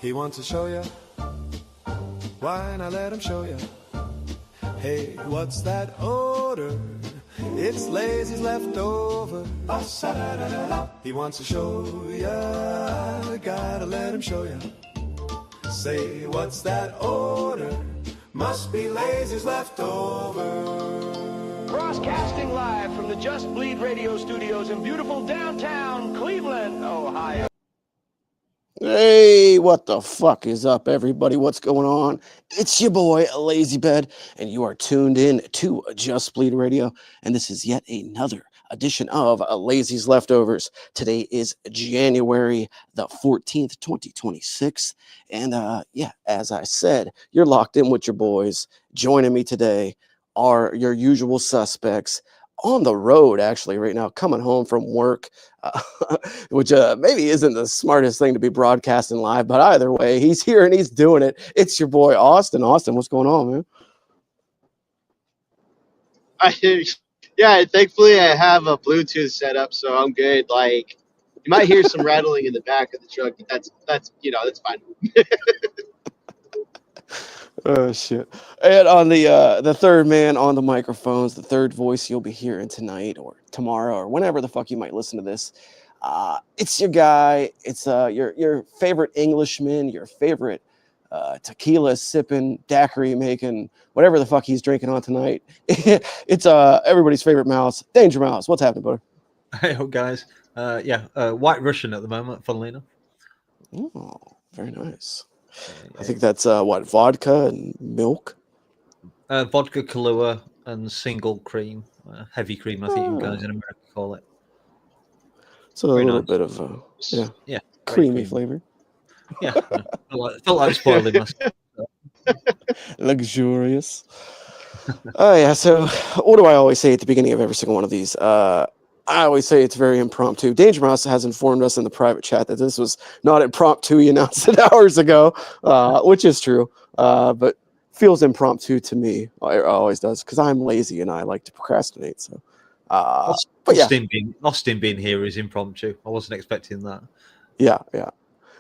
He wants to show you. Why not let him show you? Hey, what's that odor? It's Lazy's leftover. He wants to show ya. Gotta let him show ya. Say, what's that odor? Must be Lazy's leftover. Broadcasting live from the Just Bleed Radio studios in beautiful downtown Cleveland, Ohio. Hey, what the fuck is up, everybody? What's going on? It's your boy, Lazy Bed, and you are tuned in to Just Bleed Radio, and this is yet another edition of Lazy's Leftovers. Today is January the 14th, 2026, and as I said, you're locked in with your boys. Joining me today are your usual suspects. On the road, actually, right now, coming home from work, which maybe isn't the smartest thing to be broadcasting live, but either way, he's here and he's doing it. It's your boy, Austin. Austin, what's going on, man? Thankfully I have a Bluetooth set up, so I'm good. Like, you might hear some rattling in the back of the truck, but that's fine. Oh shit! And on the third man on the microphones, the third voice you'll be hearing tonight or tomorrow or whenever the fuck you might listen to this. It's your guy. It's your favorite Englishman, your favorite tequila sipping, daiquiri making, whatever the fuck he's drinking on tonight. It's everybody's favorite mouse, Danger Mouse. What's happening, brother? Hey, guys. White Russian at the moment, funnily enough. Oh, very nice. I think that's vodka and milk. Vodka, Kahlua, and single cream, heavy cream. I think you guys in America call it. So a little bit of creamy flavor. Yeah, felt like spoiling myself. Luxurious. Oh yeah. So what do I always say at the beginning of every single one of these? I always say it's very impromptu. Danger Mouse has informed us in the private chat that this was not impromptu. He announced it hours ago, which is true, but feels impromptu to me. It always does, because I'm lazy and I like to procrastinate. So, Austin being here is impromptu. I wasn't expecting that. Yeah.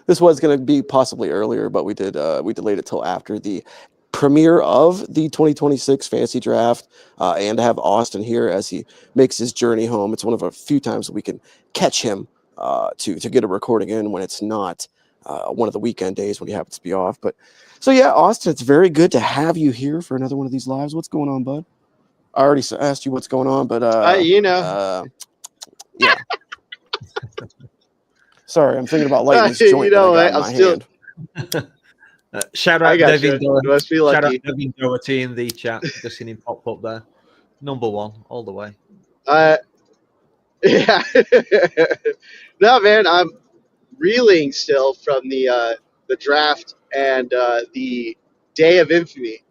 This was going to be possibly earlier, but we delayed it till after the premiere of the 2026 fantasy draft, and to have Austin here as he makes his journey home. It's one of a few times that we can catch him to get a recording in when it's not one of the weekend days when he happens to be off. But so yeah, Austin, it's very good to have you here for another one of these lives. What's going on, bud? I already asked you what's going on, but yeah. Sorry, I'm thinking about lighting this joint. Hand. Shout out Devin Doherty in the chat. Just seen him pop up there. Number one, all the way. Yeah. No, man, I'm reeling still from the draft and the day of infamy.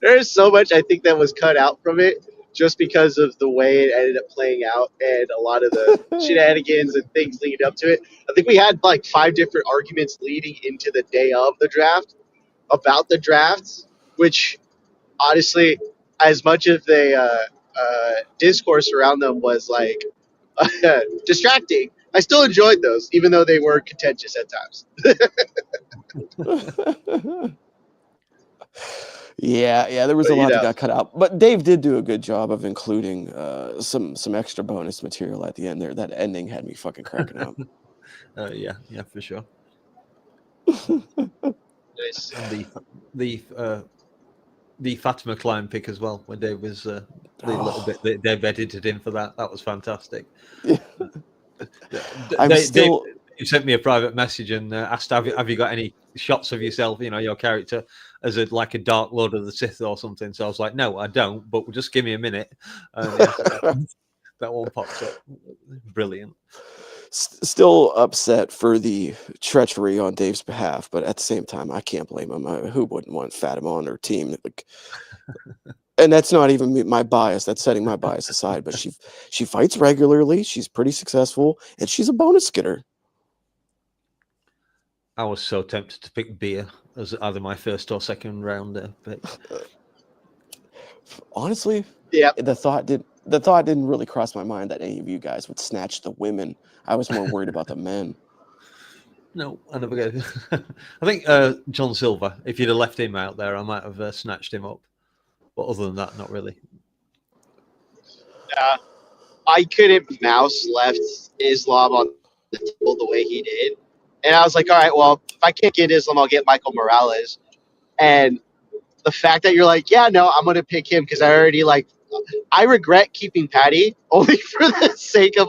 There's so much I think that was cut out from it, just because of the way it ended up playing out and a lot of the shenanigans and things leading up to it. I think we had like 5 different arguments leading into the day of the draft about the drafts, which honestly, as much of the discourse around them was like distracting, I still enjoyed those, even though they were contentious at times. Yeah, there was a lot that got cut out, but Dave did do a good job of including some extra bonus material at the end there. That ending had me fucking cracking up. Yeah, for sure. Nice. The Fatima Klein pick as well, when Dave was the little bit that Dave edited in for that. That was fantastic. Yeah. Dave sent me a private message and asked, "Have you got any shots of yourself? You know, your character as a Dark Lord of the Sith or something?" So I was like, "No, I don't. But just give me a minute." And that one popped up. Brilliant. Still upset for the treachery on Dave's behalf, but at the same time, I can't blame him. Who wouldn't want Fatima on their team? And that's not even my bias. That's setting my bias aside. But she fights regularly. She's pretty successful, and she's a bonus getter. I was so tempted to pick beer as either my first or second round pick. Honestly, Yeah. the thought didn't really cross my mind that any of you guys would snatch the women. I was more worried about the men. No, I never get it. I think John Silver, if you'd have left him out there, I might have snatched him up. But other than that, not really. I couldn't mouse left Islam on the table the way he did. And I was like, all right, well, if I can't get Islam, I'll get Michael Morales. And the fact that you're like, yeah, no, I'm going to pick him because I regret keeping Patty only for the sake of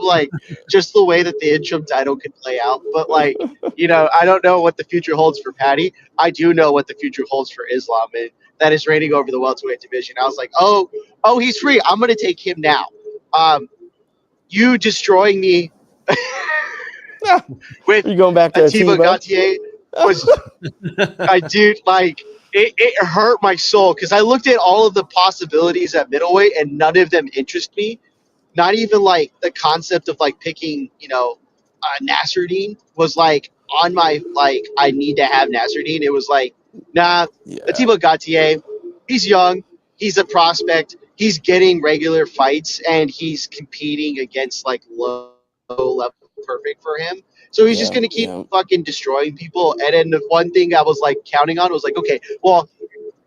just the way that the interim title could play out. But I don't know what the future holds for Patty. I do know what the future holds for Islam, and that is reigning over the welterweight division. I was like, oh, he's free. I'm going to take him now. You destroying me with You're going back to Atiba Atiba? Gautier was, it hurt my soul because I looked at all of the possibilities at middleweight and none of them interest me. Not even the concept of picking, Nasruddin was on my I need to have Nasruddin. It was nah, Yeah. Atiba Gautier, he's young, he's a prospect, he's getting regular fights and he's competing against low level perfect for him. So he's just gonna keep fucking destroying people. And then the one thing I was counting on was okay, well,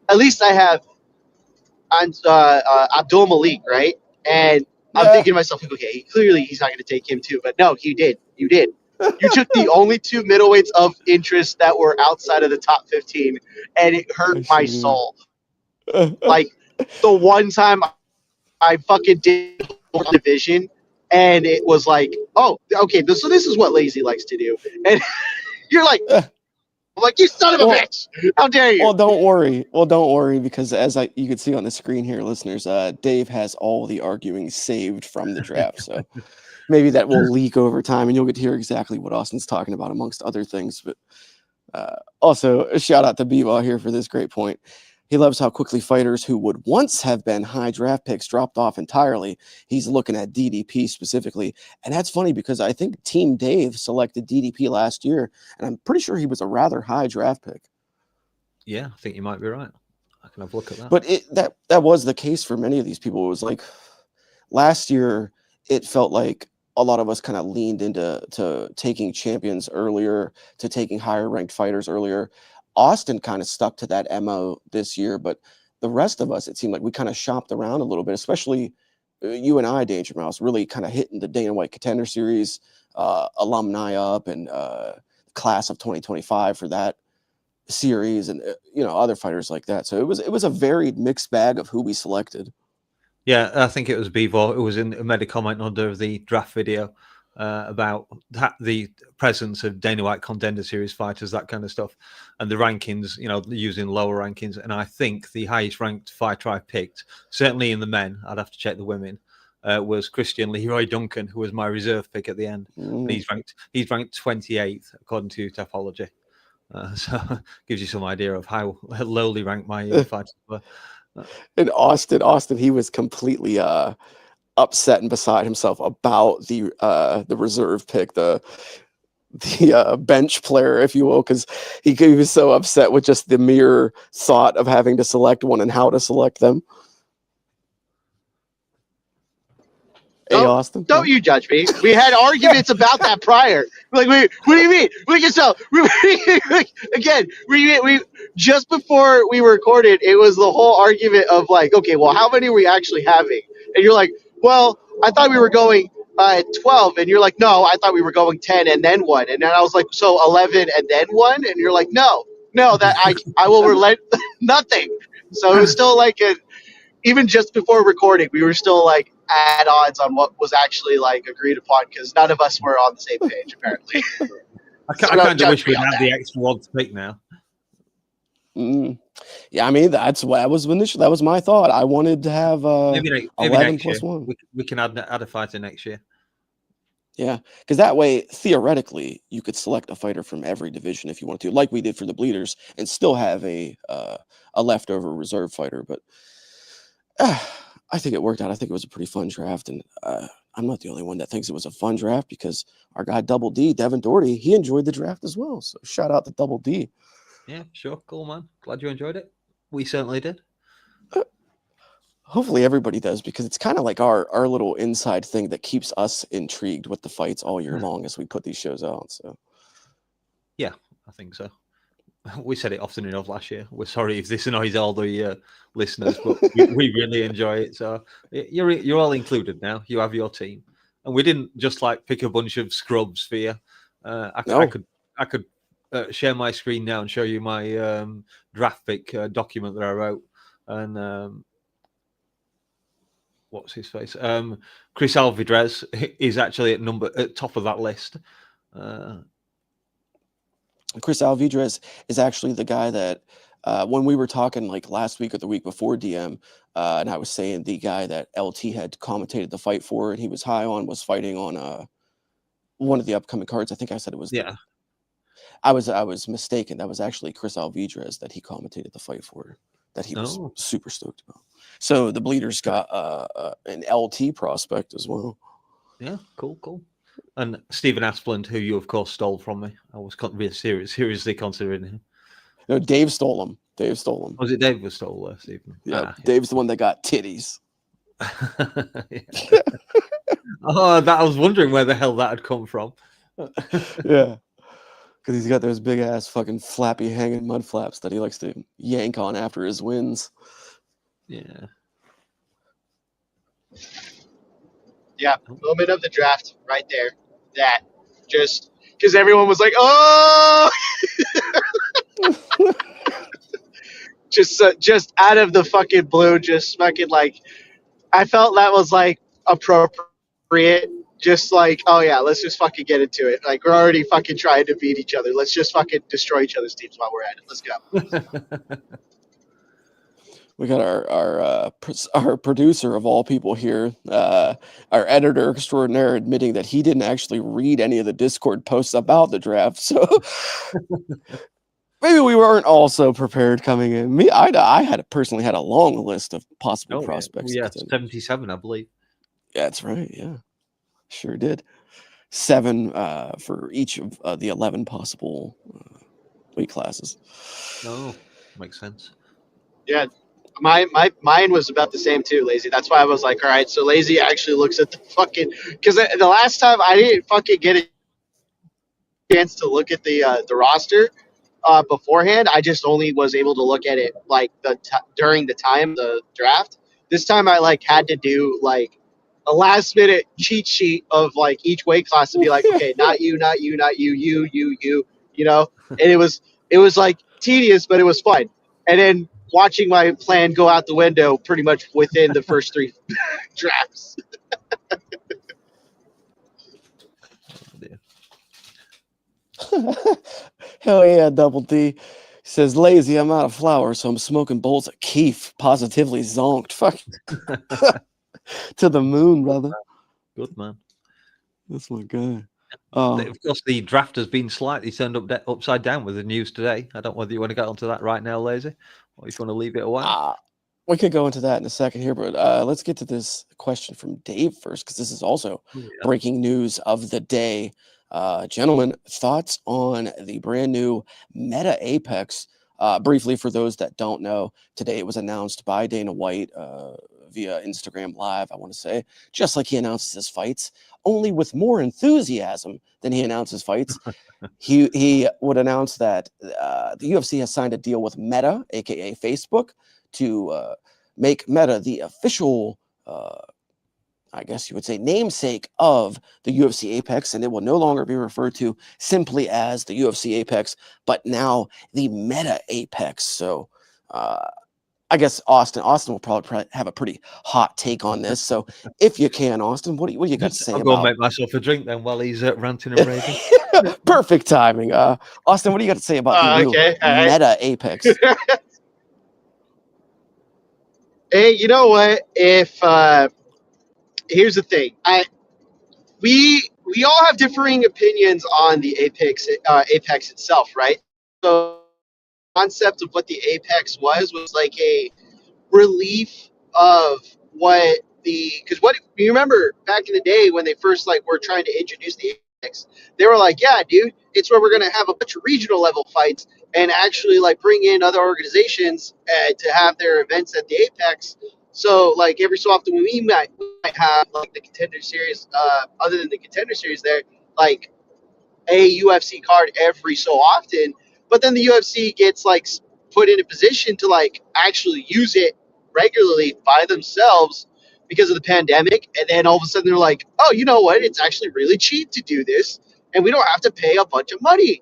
at least I have Abdul Malik, right? And I'm thinking to myself, okay, clearly he's not going to take him too. But no, you did. You did. You took the only two middleweights of interest that were outside of the top 15, and it hurt my soul. The one time I fucking did division, and it was oh, okay, so this is what Lazy likes to do. And you're I'm you son of a bitch! How dare you? Well, don't worry, because as you can see on the screen here, listeners, Dave has all the arguing saved from the draft, so maybe that will leak over time, and you'll get to hear exactly what Austin's talking about, amongst other things. But also, a shout out to Beba here for this great point. He loves how quickly fighters who would once have been high draft picks dropped off entirely. He's looking at DDP specifically. And that's funny because I think Team Dave selected DDP last year, and I'm pretty sure he was a rather high draft pick. Yeah, I think you might be right. I can have a look at that. But that was the case for many of these people. It was last year, it felt like a lot of us kind of leaned into taking champions earlier, to taking higher ranked fighters earlier. Austin kind of stuck to that MO this year, but the rest of us, it seemed like we kind of shopped around a little bit, especially you and I, Danger Mouse, really kind of hitting the Dana White Contender Series, alumni up, and class of 2025 for that series, and other fighters like that. So it was a varied mixed bag of who we selected. Yeah, I think it was Bevo who was made a comment under the draft video about the presence of Dana White Contender Series fighters, that kind of stuff, and the rankings, using lower rankings. And I think the highest ranked fighter I picked, certainly in the men, I'd have to check the women, was Christian Leroy Duncan, who was my reserve pick at the end. And he's ranked 28th according to Topology. So gives you some idea of how lowly ranked my fighters were. And Austin, he was completely upset and beside himself about the reserve pick, the bench player, if you will, because he was so upset with just the mere thought of having to select one and how to select them. Austin, don't you judge me. We had arguments about that prior. What do you mean? Again, we just before we recorded, it was the whole argument of okay, well, how many are we actually having? And you're like, well, I thought we were going 12, and you're like, no, I thought we were going 10 and then 1, and then I was like, so 11 and then 1, and you're like, no, that I will relent nothing. So it was still even just before recording, we were still at odds on what was actually agreed upon because none of us were on the same page apparently. I kind of wish we'd had the extra one to pick now. Yeah, I mean that was my thought. I wanted to have maybe 11 plus 1. We can add a fighter next year. Yeah, because that way, theoretically, you could select a fighter from every division if you wanted to, like we did for the Bleeders, and still have a leftover reserve fighter. But I think it worked out. I think it was a pretty fun draft, and I'm not the only one that thinks it was a fun draft, because our guy Double D, Devin Doherty, he enjoyed the draft as well. So shout out to Double D. Yeah, sure. Cool, man. Glad you enjoyed it. We certainly did. Hopefully everybody does, because it's kind of like our little inside thing that keeps us intrigued with the fights all year long as we put these shows out. So yeah, I think so. We said it often enough last year. We're sorry if this annoys all the listeners, but we really enjoy it. So you're all included now. You have your team, and we didn't just like pick a bunch of scrubs for you. I could share my screen now and show you my draft pick document that I wrote, and what's his face? Chris Alvidrez is actually at top of that list. Chris Alvidrez is actually the guy that when we were talking like last week or the week before DM, and I was saying the guy that LT had commentated the fight for and he was high on was fighting on one of the upcoming cards. I think I said it was I was mistaken. That was actually Chris Alvidrez that he commentated the fight for, that he was super stoked about. So the Bleeders got an LT prospect as well. Yeah, cool. And Stephen Asplund, who you of course stole from me. I was seriously considering him. No, Dave stole him. Was it Dave who stole Stephen? Yeah, Dave's the one that got titties. Oh, I was wondering where the hell that had come from. Yeah. Because he's got those big ass fucking flappy hanging mud flaps that he likes to yank on after his wins. Yeah. Yeah, moment of the draft right there. That just because everyone was like, oh, just out of the fucking blue, just fucking like, I felt that was like appropriate. Just like, oh yeah, let's just fucking get into it. Like, we're already fucking trying to beat each other. Let's just fucking destroy each other's teams while we're at it. Let's go. We got our producer of all people here, our editor extraordinaire, admitting that he didn't actually read any of the Discord posts about the draft. So maybe we weren't all so prepared coming in. I had personally had a long list of possible prospects. Yeah, 77, I believe. Yeah, that's right. Yeah, sure did. 7 for each of the 11 possible weight classes. Oh, makes sense. Yeah. Mine was about the same too, Lazy. That's why I was like, all right, so Lazy actually looks at the fucking, because the last time I didn't fucking get a chance to look at the roster beforehand. I just only was able to look at it like during the time of the draft. This time I like had to do like a last minute cheat sheet of like each weight class and be like, okay, not you, you know, and it was like tedious, but it was fun. And then watching my plan go out the window pretty much within the first 3 drafts. Hell yeah, Double D. He says, Lazy, I'm out of flour, so I'm smoking bowls of keef. Positively zonked. Fuck. To the moon, brother. Good, man. That's my guy. Of course, the draft has been slightly turned upside down with the news today. I don't know whether you want to get onto that right now, Lazy, or if you want to leave it a while. We could go into that in a second here, but let's get to this question from Dave first, because this is also breaking news of the day. Gentlemen, thoughts on the brand new Meta Apex? Briefly, for those that don't know, today it was announced by Dana White via Instagram Live, I want to say, just like he announces his fights, only with more enthusiasm than he announces fights. He would announce that the UFC has signed a deal with Meta, aka Facebook, to make Meta the official, I guess you would say, namesake of the UFC Apex, and it will no longer be referred to simply as the UFC Apex, but now the Meta Apex. So I guess Austin will probably have a pretty hot take on this. So if you can, Austin, what do you got to say I'll about? go make myself a drink then while he's ranting and raving. Perfect timing. Austin, what do you got to say about the new Meta Apex? Hey, you know what? If here's the thing, we all have differing opinions on the Apex itself, right? So the concept of what the Apex was like a relief of what because what you remember back in the day when they first like were trying to introduce the Apex, they were like, yeah, dude, it's where we're gonna have a bunch of regional level fights and actually like bring in other organizations to have their events at the Apex. So like every so often we might have like the contender series, other than the contender series there, like a UFC card every so often, but then the UFC gets like put in a position to like actually use it regularly by themselves because of the pandemic, and then all of a sudden they're like, oh, you know what? It's actually really cheap to do this, and we don't have to pay a bunch of money,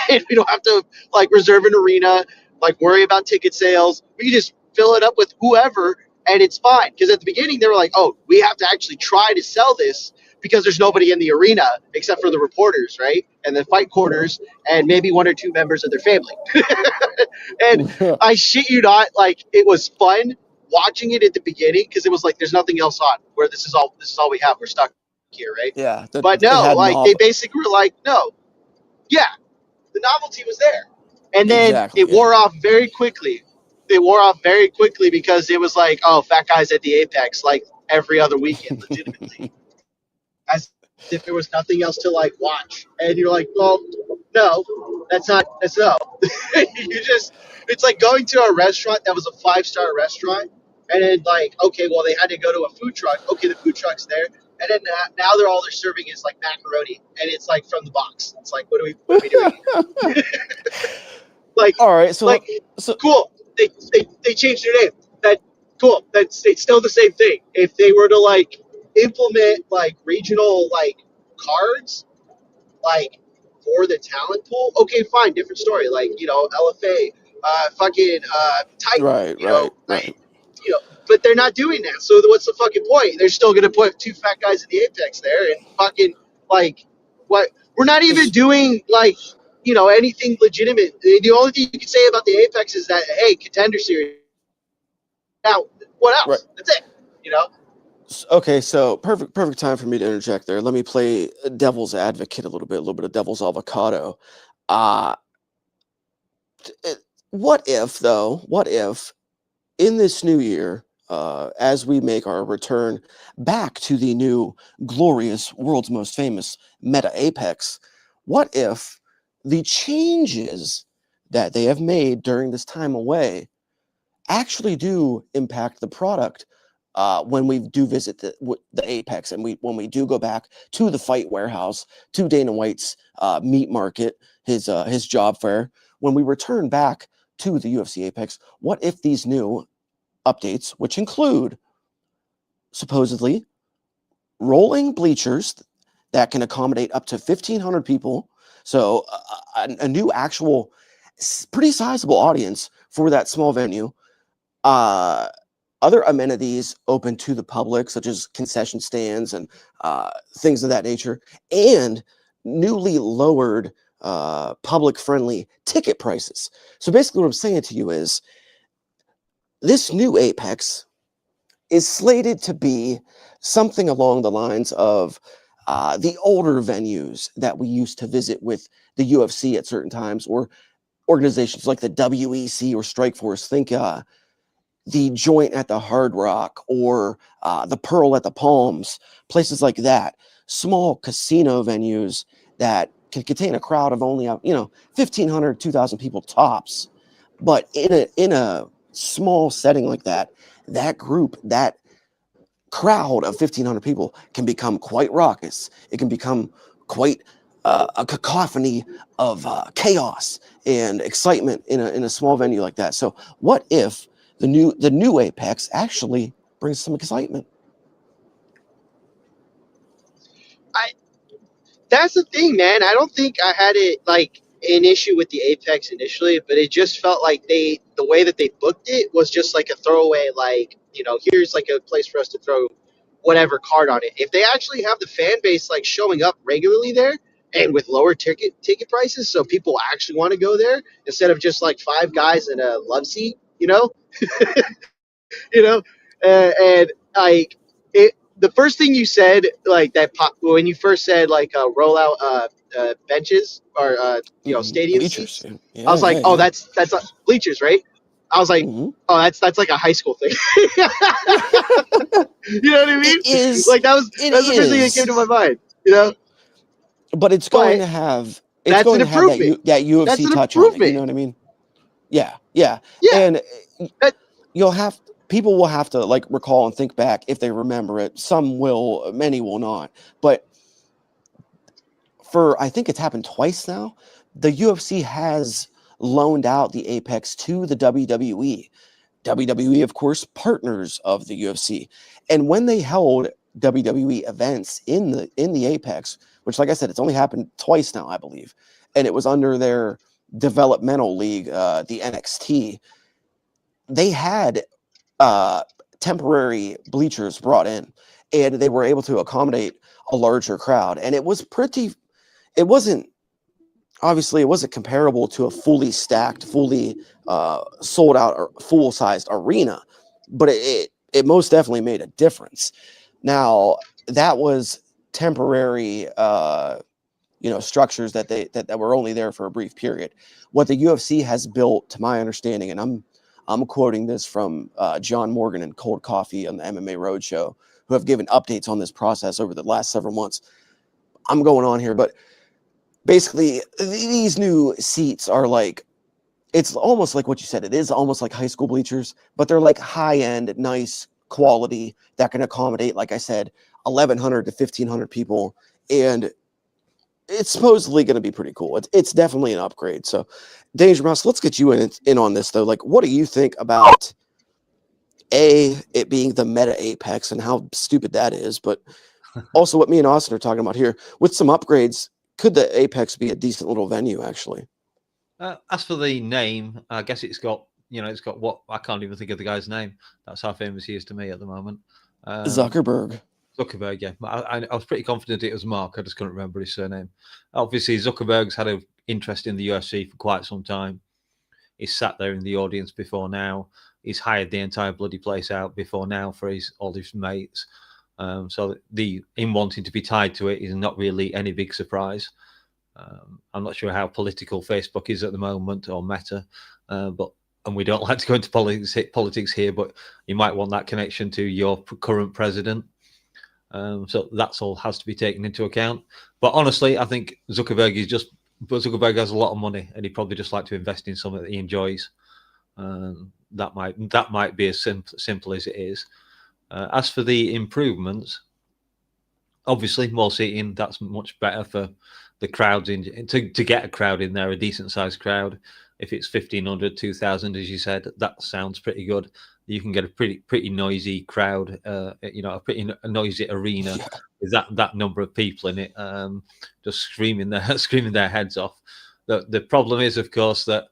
and we don't have to like reserve an arena, like worry about ticket sales. We can just fill it up with whoever, and it's fine. Because at the beginning they were like, oh, we have to actually try to sell this because there's nobody in the arena except for the reporters, right? And the fight quarters and maybe one or two members of their family. And I shit you not, like it was fun watching it at the beginning because it was like there's nothing else on. Where this is all we have. We're stuck here, right? Yeah, But it no, had like they basically were like, no, yeah, the novelty was there, and then exactly. it wore off very quickly. It wore off very quickly because it was like, oh, fat guys at the Apex, like every other weekend, legitimately, as if there was nothing else to like watch. And you're like, well, no, that's no. You just, it's like going to a restaurant that was a 5-star restaurant, and then like, okay, well, they had to go to a food truck. Okay, the food truck's there, and then now they're serving is like macaroni, and it's like from the box. It's like, what are we doing here? Like, All right, so cool. They changed their name. That cool. It's still the same thing. If they were to like implement like regional like cards like for the talent pool, okay, fine, different story. Like LFA, Titan, right. but they're not doing that. So what's the fucking point? They're still gonna put two fat guys in the Apex there and fucking like what? We're not even doing like anything legitimate. The only thing you can say about the Apex is that hey, contender series. Now what Right. else? That's it. Okay, so perfect time for me to interject there. Let me play devil's advocate a little bit of devil's avocado. What if in this new year, as we make our return back to the new glorious world's most famous meta Apex, what if the changes that they have made during this time away actually do impact the product when we do visit the Apex, and when we do go back to the Fight Warehouse, to Dana White's meat market, his job fair, when we return back to the UFC Apex, what if these new updates, which include supposedly rolling bleachers that can accommodate up to 1,500 people, so a new actual pretty sizable audience for that small venue, other amenities open to the public, such as concession stands and things of that nature, and newly lowered public-friendly ticket prices. So basically what I'm saying to you is this new Apex is slated to be something along the lines of the older venues that we used to visit with the UFC at certain times, or organizations like the WEC or Strikeforce. Think the Joint at the Hard Rock, or the Pearl at the Palms, places like that. Small casino venues that can contain a crowd of only 1,500, 2,000 people tops. But in a small setting like that, that crowd of 1,500 people can become quite raucous. It can become quite a cacophony of chaos and excitement in a small venue like that. So what if the new Apex actually brings some excitement? That's the thing, man. I don't think I had it like an issue with the Apex initially, but it just felt like the way that they booked it was just like a throwaway, like, here's like a place for us to throw whatever card on it. If they actually have the fan base like showing up regularly there and with lower ticket prices, so people actually want to go there instead of just like five guys in a love seat, and like it. The first thing you said, like that pop when you first said like rollout benches or stadium Bleachers. seats, I Yeah, was like, oh, that's bleachers, right? I was like, Mhm. oh, that's like a high school thing. You know what I mean? It is. Like that's It the first thing that came is. to my mind. You know, But it's going but to have. It's that's an going to have improvement. that That's UFC an touch on it. You improvement. know what I mean? Yeah. Yeah. Yeah. And That, you'll have people will have to like recall and think back if they remember it. Some will, many will not. But I think it's happened twice now. The UFC has loaned out the Apex to the WWE. WWE, of course, partners of the UFC. And when they held WWE events in the Apex, which, like I said, it's only happened twice now, I believe, and it was under their developmental league, the NXT. They had temporary bleachers brought in, and they were able to accommodate a larger crowd. And it was pretty. It wasn't obviously it wasn't comparable to a fully stacked, fully sold out or full sized arena, but it most definitely made a difference. Now that was temporary, structures that were only there for a brief period. What the UFC has built, to my understanding, and I'm quoting this from John Morgan and Cold Coffee on the MMA Roadshow, who have given updates on this process over the last several months. I'm going on here, but basically these new seats are like, it's almost like what you said. It is almost like high school bleachers, but they're like high end, nice quality that can accommodate, like I said, 1,100 to 1,500 people. And it's supposedly going to be pretty cool. It's definitely an upgrade. So, Danger Mouse, let's get you in on this, though. Like, what do you think about it being the meta Apex and how stupid that is, but also what me and Austin are talking about here with some upgrades? Could the Apex be a decent little venue, actually? As for the name, I guess it's got what I can't even think of the guy's name. That's how famous he is to me at the moment. Zuckerberg. Zuckerberg, yeah. I was pretty confident it was Mark. I just couldn't remember his surname. Obviously, Zuckerberg's had an interest in the UFC for quite some time. He's sat there in the audience before now. He's hired the entire bloody place out before now for all his mates. So him wanting to be tied to it is not really any big surprise. I'm not sure how political Facebook is at the moment, or Meta, and we don't like to go into politics here, but you might want that connection to your current president. So that's all has to be taken into account. But honestly, I think Zuckerberg has a lot of money, and he'd probably just like to invest in something that he enjoys. That might be as simple as it is. As for the improvements, obviously more seating, that's much better for the crowds to get a crowd in there, a decent sized crowd. If it's 1,500, 2,000, as you said, that sounds pretty good. You can get a pretty noisy crowd, a pretty noisy arena with that number of people in it, just screaming their heads off. The problem is, of course, that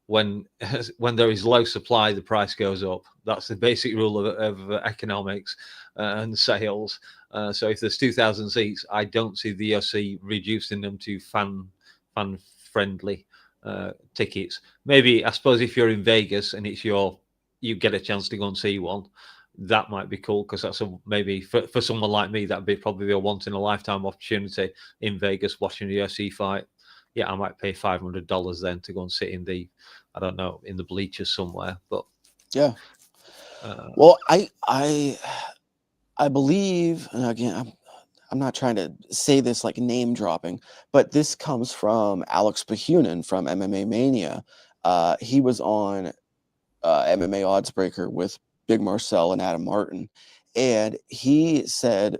when there is low supply, the price goes up. That's the basic rule of economics and sales. So if there's 2,000 seats, I don't see the UFC reducing them to fan friendly tickets. Maybe, I suppose, if you're in Vegas and you get a chance to go and see one, that might be cool, because that's maybe for someone like me, that'd be probably a once in a lifetime opportunity in Vegas watching a UFC fight. Yeah, I might pay $500 then to go and sit in the bleachers somewhere. But yeah, well, I believe, and again, I'm not trying to say this like name dropping, but this comes from Alex Bahunin from MMA Mania. He was on MMA Oddsbreaker with Big Marcel and Adam Martin, and he said,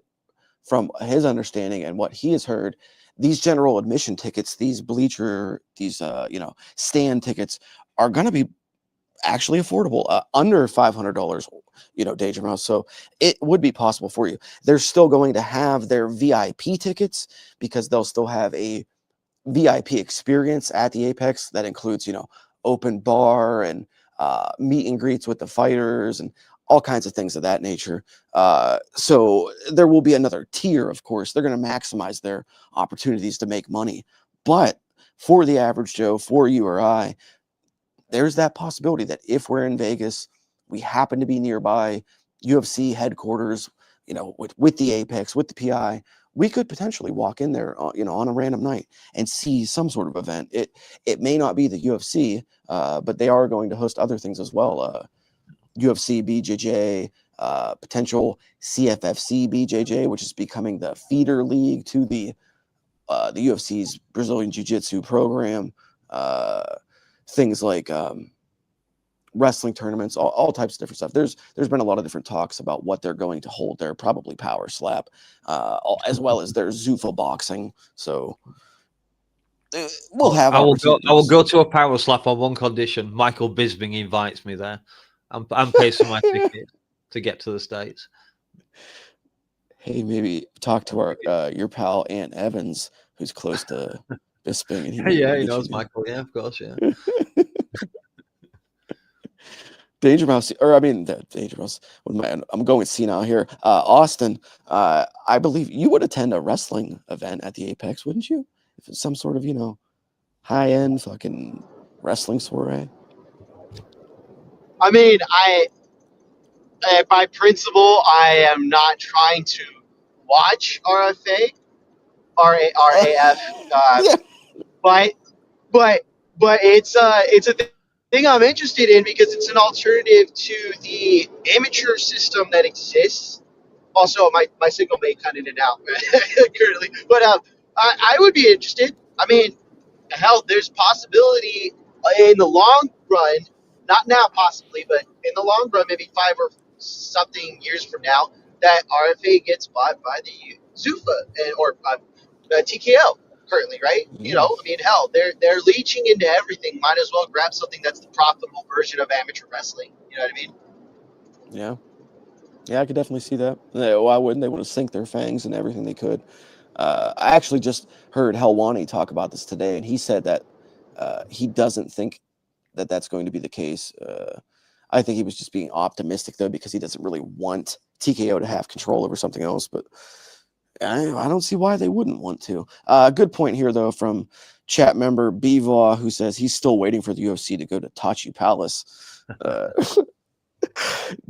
from his understanding and what he has heard, these general admission tickets, these stand tickets, are going to be actually affordable, under $500, Danger Mouse. So it would be possible for you. They're still going to have their VIP tickets, because they'll still have a VIP experience at the Apex that includes, open bar and meet and greets with the fighters and all kinds of things of that nature. So there will be another tier, of course. They're going to maximize their opportunities to make money. But for the average Joe, for you or I, there's that possibility that if we're in Vegas, we happen to be nearby UFC headquarters, with the Apex, with the PI, we could potentially walk in there, on a random night and see some sort of event. It may not be the UFC, but they are going to host other things as well. UFC BJJ, potential CFFC BJJ, which is becoming the feeder league to the UFC's Brazilian Jiu-Jitsu program. Things like wrestling tournaments, all types of different stuff. There's been a lot of different talks about what they're going to hold there, probably Power Slap, as well as their Zuffa boxing. So we'll have. I will go to a Power Slap on one condition: Michael Bisping invites me there. I'm paying for my ticket to get to the States. Hey, maybe talk to your pal Ant Evans, who's close to Bisping, and he knows Michael. Yeah, of course, yeah. Danger Mouse, Danger Mouse. I'm going senile here. Austin, I believe you would attend a wrestling event at the Apex, wouldn't you? If it's some sort of, high-end fucking wrestling soiree. I mean, by principle, I am not trying to watch RFA, RAF, Yeah. but it's a thing I'm interested in because it's an alternative to the amateur system that exists. Also, my signal may cut in and out currently, but I would be interested. I mean, hell, there's possibility in the long run, not now possibly, but in the long run, maybe 5 or something years from now, that RFA gets bought by the Zuffa or TKO currently, right? Yeah. I mean, hell, they're leeching into everything. Might as well grab something that's the profitable version of amateur wrestling. You know what I mean? Yeah. Yeah, I could definitely see that. Why wouldn't they want to sink their fangs in everything they could? I actually just heard Helwani talk about this today, and he said that he doesn't think that that's going to be the case. I think he was just being optimistic, though, because he doesn't really want TKO to have control over something else. But I don't see why they wouldn't want to. Good point here, though, from chat member Bevaw, who says he's still waiting for the UFC to go to Tachi Palace.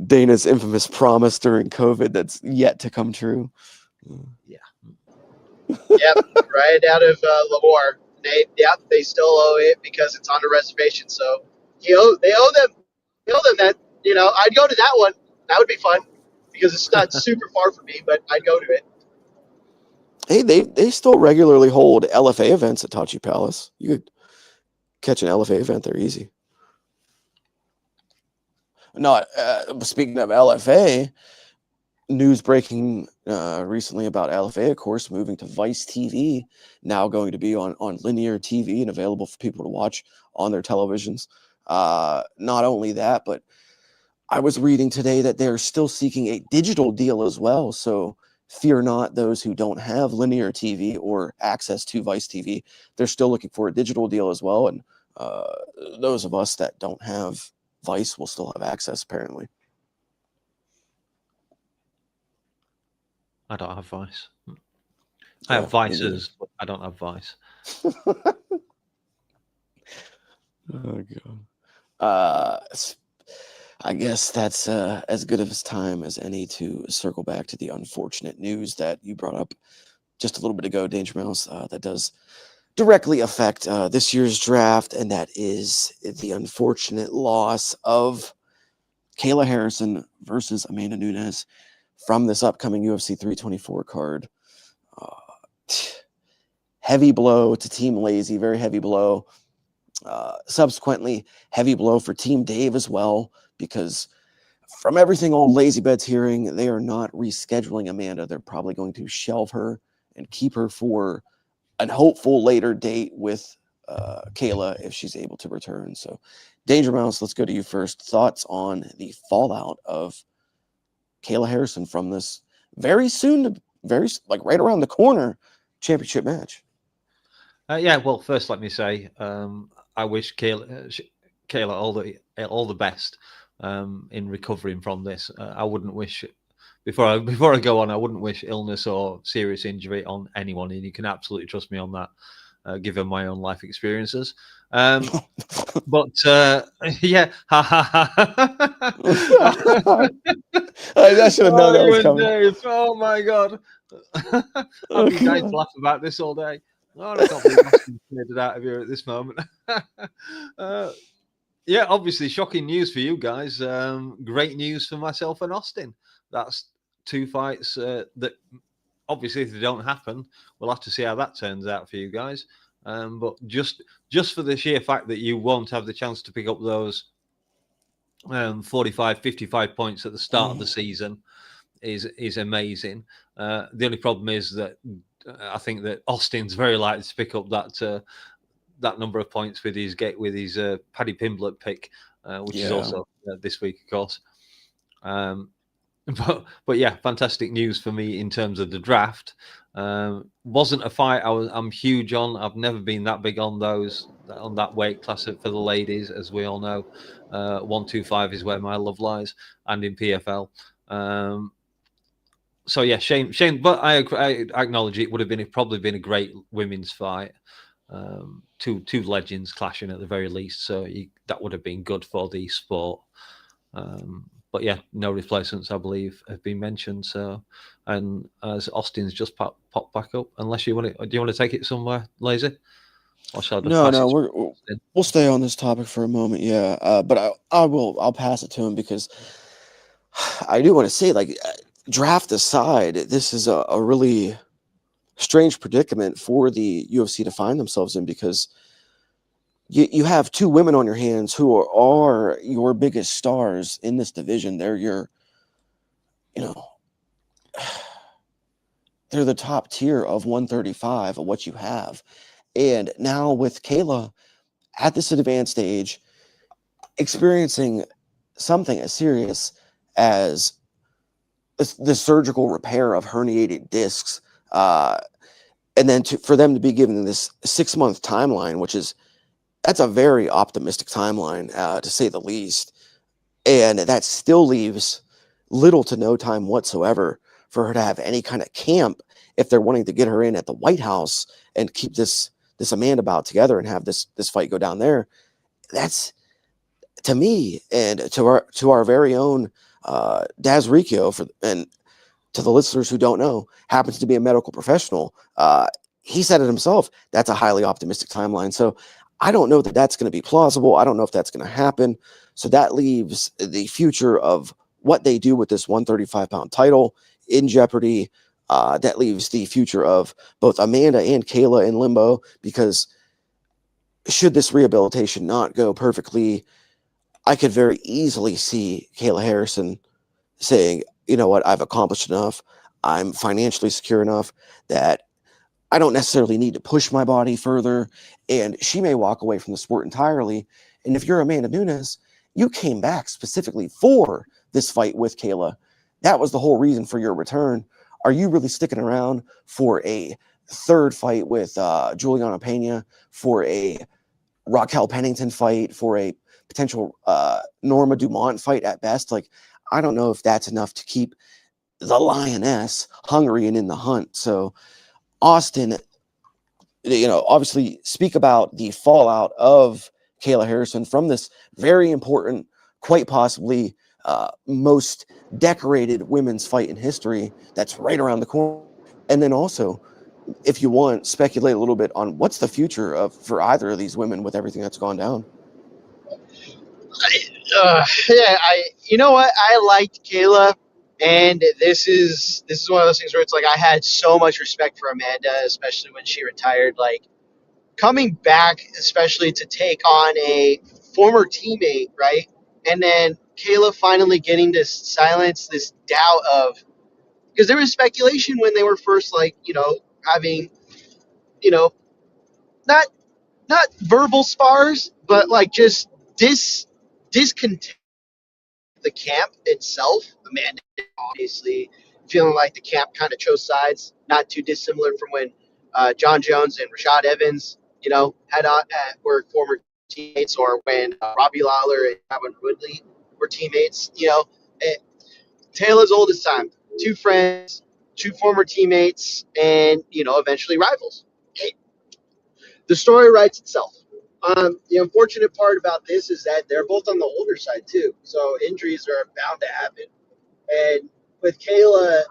Dana's infamous promise during COVID that's yet to come true. Yeah. Yep, right out of Lahore. They still owe it because it's on the reservation. So they owe them that. I'd go to that one. That would be fun because it's not super far from me, but I'd go to it. Hey, they still regularly hold LFA events at Tachi Palace. You could catch an LFA event there easy. No, speaking of LFA, news breaking recently about LFA, of course, moving to Vice TV, now going to be on linear TV and available for people to watch on their televisions. Not only that, but I was reading today that they're still seeking a digital deal as well. So fear not those who don't have linear TV or access to Vice TV. They're still looking for a digital deal as well. And those of us that don't have Vice will still have access, apparently. I don't have Vice. I have Vices, but I don't have Vice. Oh, God. I guess that's as good of a time as any to circle back to the unfortunate news that you brought up just a little bit ago, Danger Mouse, that does directly affect this year's draft, and that is the unfortunate loss of Kayla Harrison versus Amanda Nunes from this upcoming UFC 324 card. Heavy blow to Team Lazy, very heavy blow. Subsequently, heavy blow for Team Dave as well, because from everything old Lazy Bed's hearing, they are not rescheduling Amanda. They're probably going to shelve her and keep her for an hopeful later date with Kayla if she's able to return. So, Danger Mouse, let's go to you first. Thoughts on the fallout of Kayla Harrison from this very right around the corner championship match? Well, first let me say I wish Kayla all the best in recovering from this. I wouldn't wish before I go on. I wouldn't wish illness or serious injury on anyone, and you can absolutely trust me on that, given my own life experiences. But yeah, I should have known that was coming. Dave. Oh my God! I'd be dying to laugh about this all day. Oh, I can't believe Austin made it out of here at this moment. Yeah, obviously shocking news for you guys. Great news for myself and Austin. That's two fights that obviously if they don't happen, we'll have to see how that turns out for you guys. But just for the sheer fact that you won't have the chance to pick up those 45, 55 points at the start of the season is amazing. The only problem is that I think that Austin's very likely to pick up that number of points with his Paddy Pimblett pick, which is also this week, of course. But yeah, fantastic news for me in terms of the draft. Wasn't a fight I'm huge on. I've never been that big on that weight class for the ladies, as we all know. 125 is where my love lies, and in PFL. So yeah, shame, but I acknowledge it would have probably been a great women's fight. Two legends clashing at the very least, so that would have been good for the sport. But yeah, no replacements, I believe, have been mentioned. So, and as Austin's just popped back up, unless do you want to take it somewhere, Lazy? Or shall I No, we'll stay on this topic for a moment. Yeah, but I'll pass it to him because I do want to say, like, draft aside, this is a really strange predicament for the UFC to find themselves in, because you have two women on your hands who are your biggest stars in this division. They're they're the top tier of 135 of what you have. And now with Kayla at this advanced age, experiencing something as serious as the surgical repair of herniated discs, and then for them to be given this 6-month timeline, that's a very optimistic timeline, to say the least. And that still leaves little to no time whatsoever for her to have any kind of camp if they're wanting to get her in at the White House and keep this Amanda bout together and have this fight go down there. That's, to me, and to our very own Daz Riccio, and to the listeners who don't know, happens to be a medical professional. He said it himself. That's a highly optimistic timeline. So I don't know that that's going to be plausible. I don't know if that's going to happen. So that leaves the future of what they do with this 135-pound title in jeopardy. That leaves the future of both Amanda and Kayla in limbo, because should this rehabilitation not go perfectly, I could very easily see Kayla Harrison saying, you know what, I've accomplished enough. I'm financially secure enough that I don't necessarily need to push my body further. And she may walk away from the sport entirely. And if you're Amanda Nunes, you came back specifically for this fight with Kayla. That was the whole reason for your return. Are you really sticking around for a third fight with Juliana Pena, for a Raquel Pennington fight, for a potential Norma Dumont fight at best? Like, I don't know if that's enough to keep the Lioness hungry and in the hunt. So Austin, obviously speak about the fallout of Kayla Harrison from this very important, quite possibly most decorated women's fight in history that's right around the corner. And then also, if you want, speculate a little bit on what's the future for either of these women with everything that's gone down. You know what? I liked Kayla, and this is one of those things where it's like I had so much respect for Amanda, especially when she retired. Like, coming back, especially to take on a former teammate, right? And then Kayla finally getting to silence this doubt of, because there was speculation when they were first, like, having, not verbal spars, but like just discontent the camp itself. Amanda obviously feeling like the camp kind of chose sides, not too dissimilar from when John Jones and Rashad Evans, were former teammates, or when Robbie Lawler and Robin Woodley were teammates. Taylor's old as time. Two friends, two former teammates, and eventually rivals. The story writes itself. The unfortunate part about this is that they're both on the older side too, so injuries are bound to happen. And with Kayla,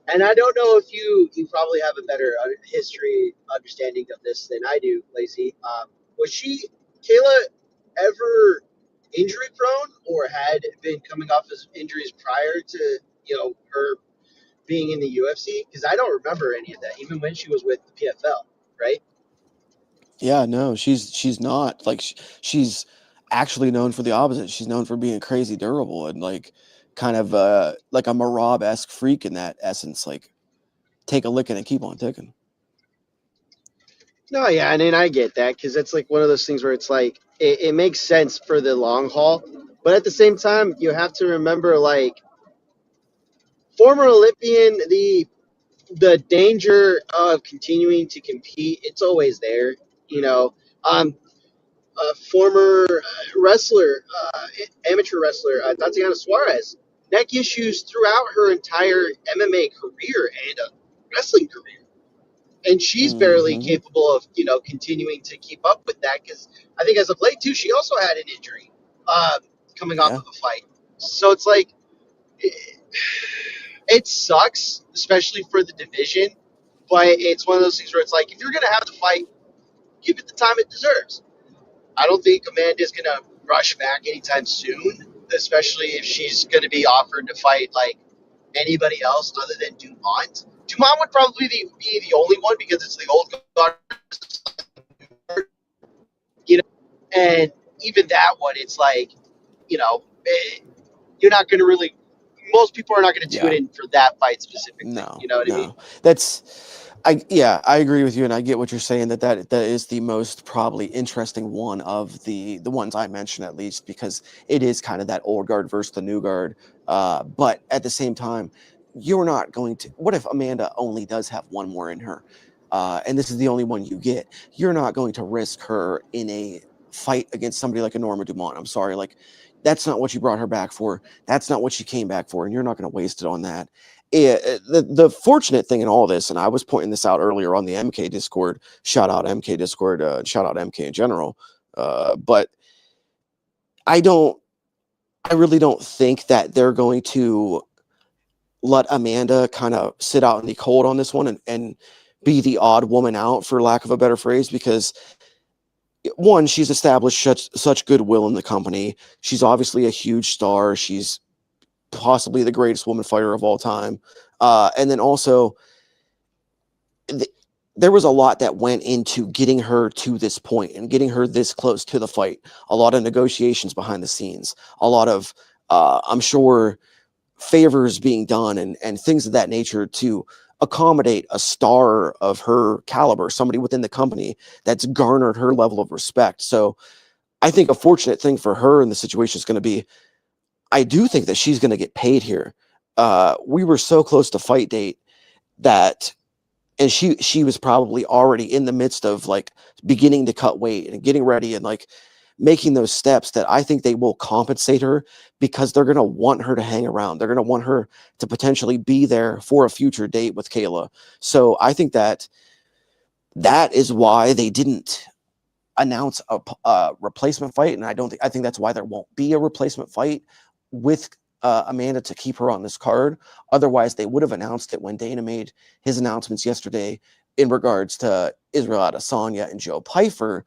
And I don't know if you probably have a better history understanding of this than I do, Lacey. Was Kayla ever injury prone or had been coming off as injuries prior to her being in the UFC? Because I don't remember any of that, even when she was with the PFL, right? Yeah, no, she's not like she's actually known for the opposite. She's known for being crazy durable and like kind of like a Marab-esque freak in that essence. Like take a licking and keep on ticking. No, yeah, and I get that because it's like one of those things where it's like it makes sense for the long haul, but at the same time, you have to remember like former Olympian, the danger of continuing to compete, it's always there. You know, a former wrestler, amateur wrestler, Tatiana Suarez, neck issues throughout her entire MMA career and wrestling career. And she's barely Hmm. capable of, continuing to keep up with that because I think as of late, too, she also had an injury coming off Yeah, of a fight. So it's like, it sucks, especially for the division. But it's one of those things where it's like, if you're going to have the fight, give it the time it deserves. I don't think Amanda's going to rush back anytime soon, especially if she's going to be offered to fight like anybody else other than Dumont. Dumont would probably be the only one because it's the old guard, you know. And even that one, it's like, you're not going to really. Most people are not going to tune yeah. in for that fight specifically. No, You know what I mean? no. I agree with you, and I get what you're saying that is the most probably interesting one of the ones I mentioned, at least because it is kind of that old guard versus the new guard. But at the same time, you're not going to. What if Amanda only does have one more in her, and this is the only one you get? You're not going to risk her in a fight against somebody like a Norma Dumont. I'm sorry, like that's not what you brought her back for. That's not what she came back for, and you're not going to waste it on that. The fortunate thing in all this, and I was pointing this out earlier on the MK Discord, shout out MK Discord, shout out MK in general. But I don't, I really don't think that they're going to let Amanda kind of sit out in the cold on this one and be the odd woman out, for lack of a better phrase, because one, she's established such goodwill in the company. She's obviously a huge star. She's possibly the greatest woman fighter of all time. And then also, there was a lot that went into getting her to this point and getting her this close to the fight. A lot of negotiations behind the scenes, a lot of, I'm sure, favors being done and things of that nature to accommodate a star of her caliber, somebody within the company that's garnered her level of respect. So I think a fortunate thing for her in the situation is going to be, I do think that she's going to get paid here. We were so close to fight date that, and she was probably already in the midst of like beginning to cut weight and getting ready and like making those steps, that I think they will compensate her because they're going to want her to hang around. They're going to want her to potentially be there for a future date with Kayla. So I think that is why they didn't announce a replacement fight. And I think that's why there won't be a replacement fight with Amanda to keep her on this card. Otherwise, they would have announced it when Dana made his announcements yesterday in regards to Israel Adesanya and Joe Pyfer.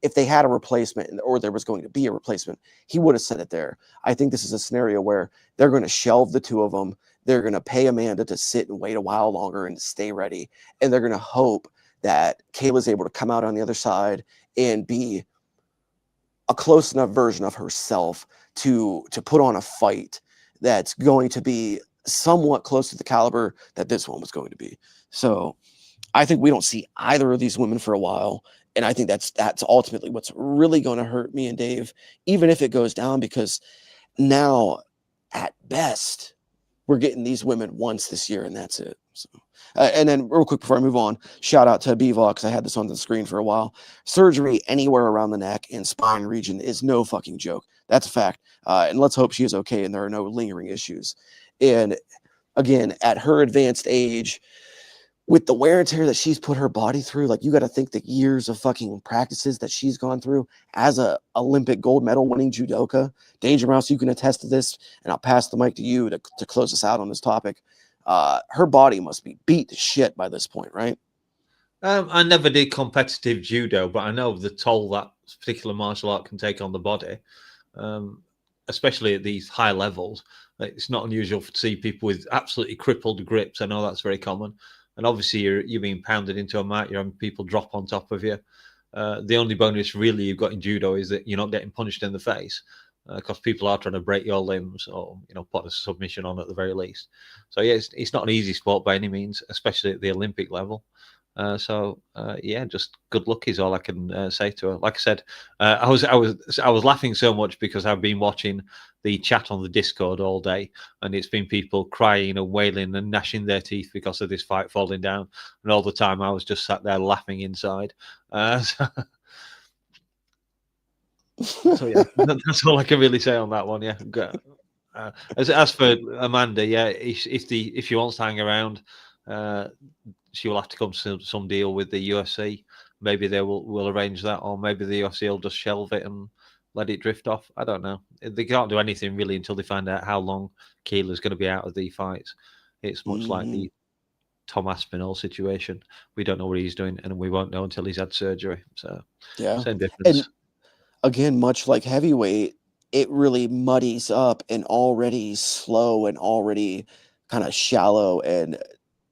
If they had a replacement or there was going to be a replacement, he would have said it there. I think this is a scenario where they're going to shelve the two of them. They're going to pay Amanda to sit and wait a while longer and to stay ready. And they're going to hope that Kayla's able to come out on the other side and be a close enough version of herself to put on a fight that's going to be somewhat close to the caliber that this one was going to be. So I think we don't see either of these women for a while. And I think that's ultimately what's really going to hurt me and Dave, even if it goes down, because now at best we're getting these women once this year and that's it. So, and then real quick before I move on, shout out to Bivol, because I had this on the screen for a while. Surgery anywhere around the neck and spine region is no fucking joke. That's a fact. And let's hope she is okay and there are no lingering issues. And again, at her advanced age, with the wear and tear that she's put her body through, like you got to think the years of fucking practices that she's gone through as a Olympic gold medal winning judoka. Danger Mouse, you can attest to this, and I'll pass the mic to you to close us out on this topic. her body must be beat to shit by this point, right? I never did competitive judo, but I know the toll that particular martial art can take on the body, especially at these high levels. It's not unusual to see people with absolutely crippled grips. I know that's very common. And obviously, you're being pounded into a mat. You're having people drop on top of you. The only bonus really you've got in judo is that you're not getting punched in the face, because people are trying to break your limbs or put a submission on at the very least. So yeah, it's not an easy sport by any means, especially at the Olympic level. Yeah, just good luck is all I can say to her. Like I said, I was laughing so much because I've been watching the chat on the Discord all day, and it's been people crying and wailing and gnashing their teeth because of this fight falling down, and all the time I was just sat there laughing inside. So yeah, that's all I can really say on that one. Yeah. As for Amanda, yeah, if she wants to hang around, she will have to come to some deal with the UFC. Maybe they will arrange that, or maybe the UFC will just shelve it and let it drift off. I don't know. They can't do anything really until they find out how long Keeler's going to be out of the fights. It's much like the Tom Aspinall situation. We don't know what he's doing, and we won't know until he's had surgery. So yeah, same difference. And again, much like heavyweight, it really muddies up an already slow and already kind of shallow and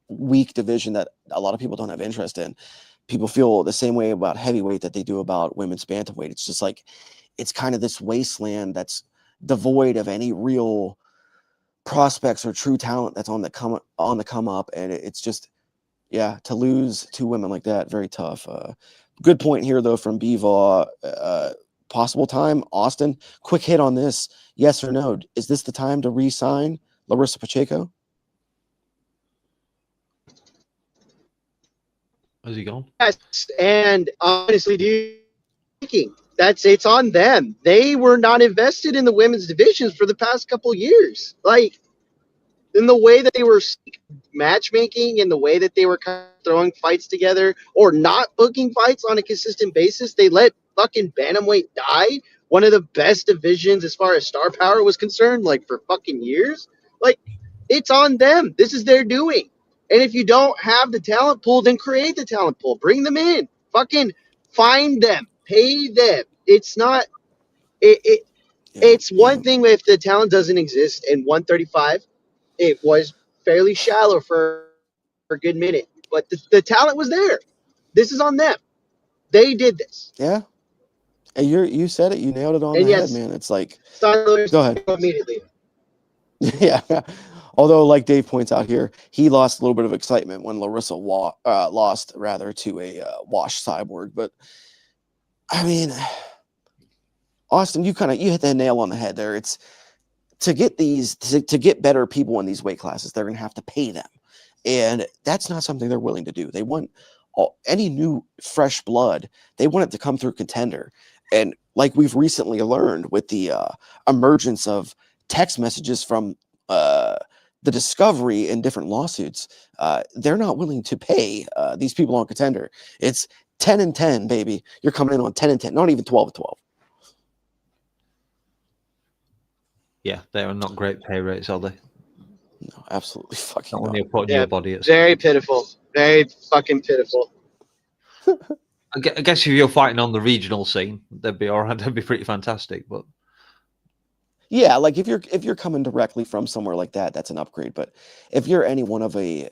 weak division that a lot of people don't have interest in. People feel the same way about heavyweight that they do about women's bantamweight. It's just like, it's kind of this wasteland that's devoid of any real prospects or true talent that's on the come up. And it's just, yeah, to lose two women like that, very tough. Good point here though from Beaver. Possible time, Austin. Quick hit on this. Yes or no? Is this the time to re-sign Larissa Pacheco? Has he gone? Yes, and honestly, dude, it's on them. They were not invested in the women's divisions for the past couple years. Like, in the way that they were matchmaking and the way that they were kind of throwing fights together or not booking fights on a consistent basis, they let fucking bantamweight die. One of the best divisions as far as star power was concerned, like for fucking years. Like, it's on them. This is their doing. And if you don't have the talent pool, then create the talent pool. Bring them in. Fucking find them. Pay them. It's not. It's one thing if the talent doesn't exist in 135. It was fairly shallow for a good minute, but the talent was there. This is on them. They did this. Yeah. And you said it. You nailed it on And the yes, head, man. It's like, go ahead. Immediately. Yeah. Although, like Dave points out here, he lost a little bit of excitement when Larissa lost rather to a washed cyborg. But I mean, Austin, you hit the nail on the head there. It's to get to get better people in these weight classes, they're going to have to pay them, and that's not something they're willing to do. They want any new fresh blood. They want it to come through Contender, and like we've recently learned with the emergence of text messages from the discovery in different lawsuits, they're not willing to pay these people on Contender. It's 10-10, baby. You're coming in on 10-10, not even 12-12. Yeah, they are not great pay rates, are they? No, absolutely fucking Not when not. you're putting your body at very pitiful. Very fucking pitiful. I guess if you're fighting on the regional scene, they'd be all right. That'd be pretty fantastic. But yeah, like if you're coming directly from somewhere like that, that's an upgrade. But if you're any one of a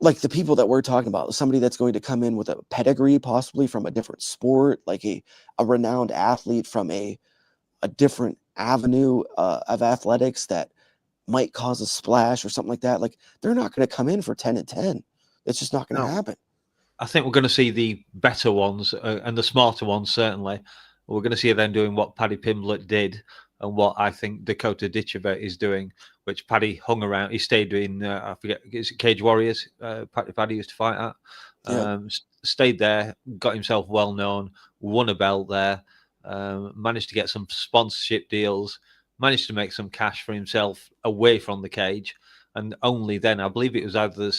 like the people that we're talking about, somebody that's going to come in with a pedigree, possibly from a different sport, like a renowned athlete from a different avenue of athletics that might cause a splash or something like that, like they're not going to come in for 10-10. It's just not going to happen. I think we're going to see the better ones and the smarter ones, certainly. We're going to see them doing what Paddy Pimblett did and what I think Dakota Ditchever is doing, which Paddy hung around. He stayed in, I forget, is it Cage Warriors? Paddy used to fight at. Stayed there, got himself well known, won a belt there, managed to get some sponsorship deals, managed to make some cash for himself away from the cage. And only then, I believe it was either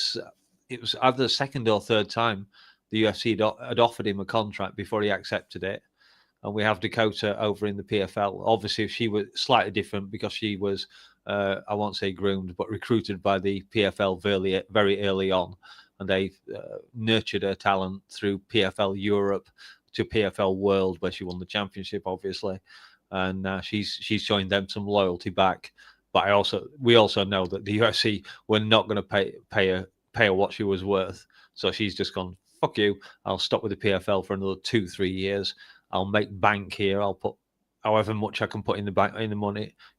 the second or third time the UFC had offered him a contract before he accepted it. And we have Dakota over in the PFL. Obviously, she was slightly different because she was I won't say groomed, but recruited by the PFL very early on, and they nurtured her talent through PFL Europe to PFL World, where she won the championship, obviously, and she's showing them some loyalty back. But we also know that the UFC were not going to pay her what she was worth, so she's just gone, fuck you, I'll stop with the PFL for another 2-3 years. I'll make bank here. I'll put however much I can put in the bank, in the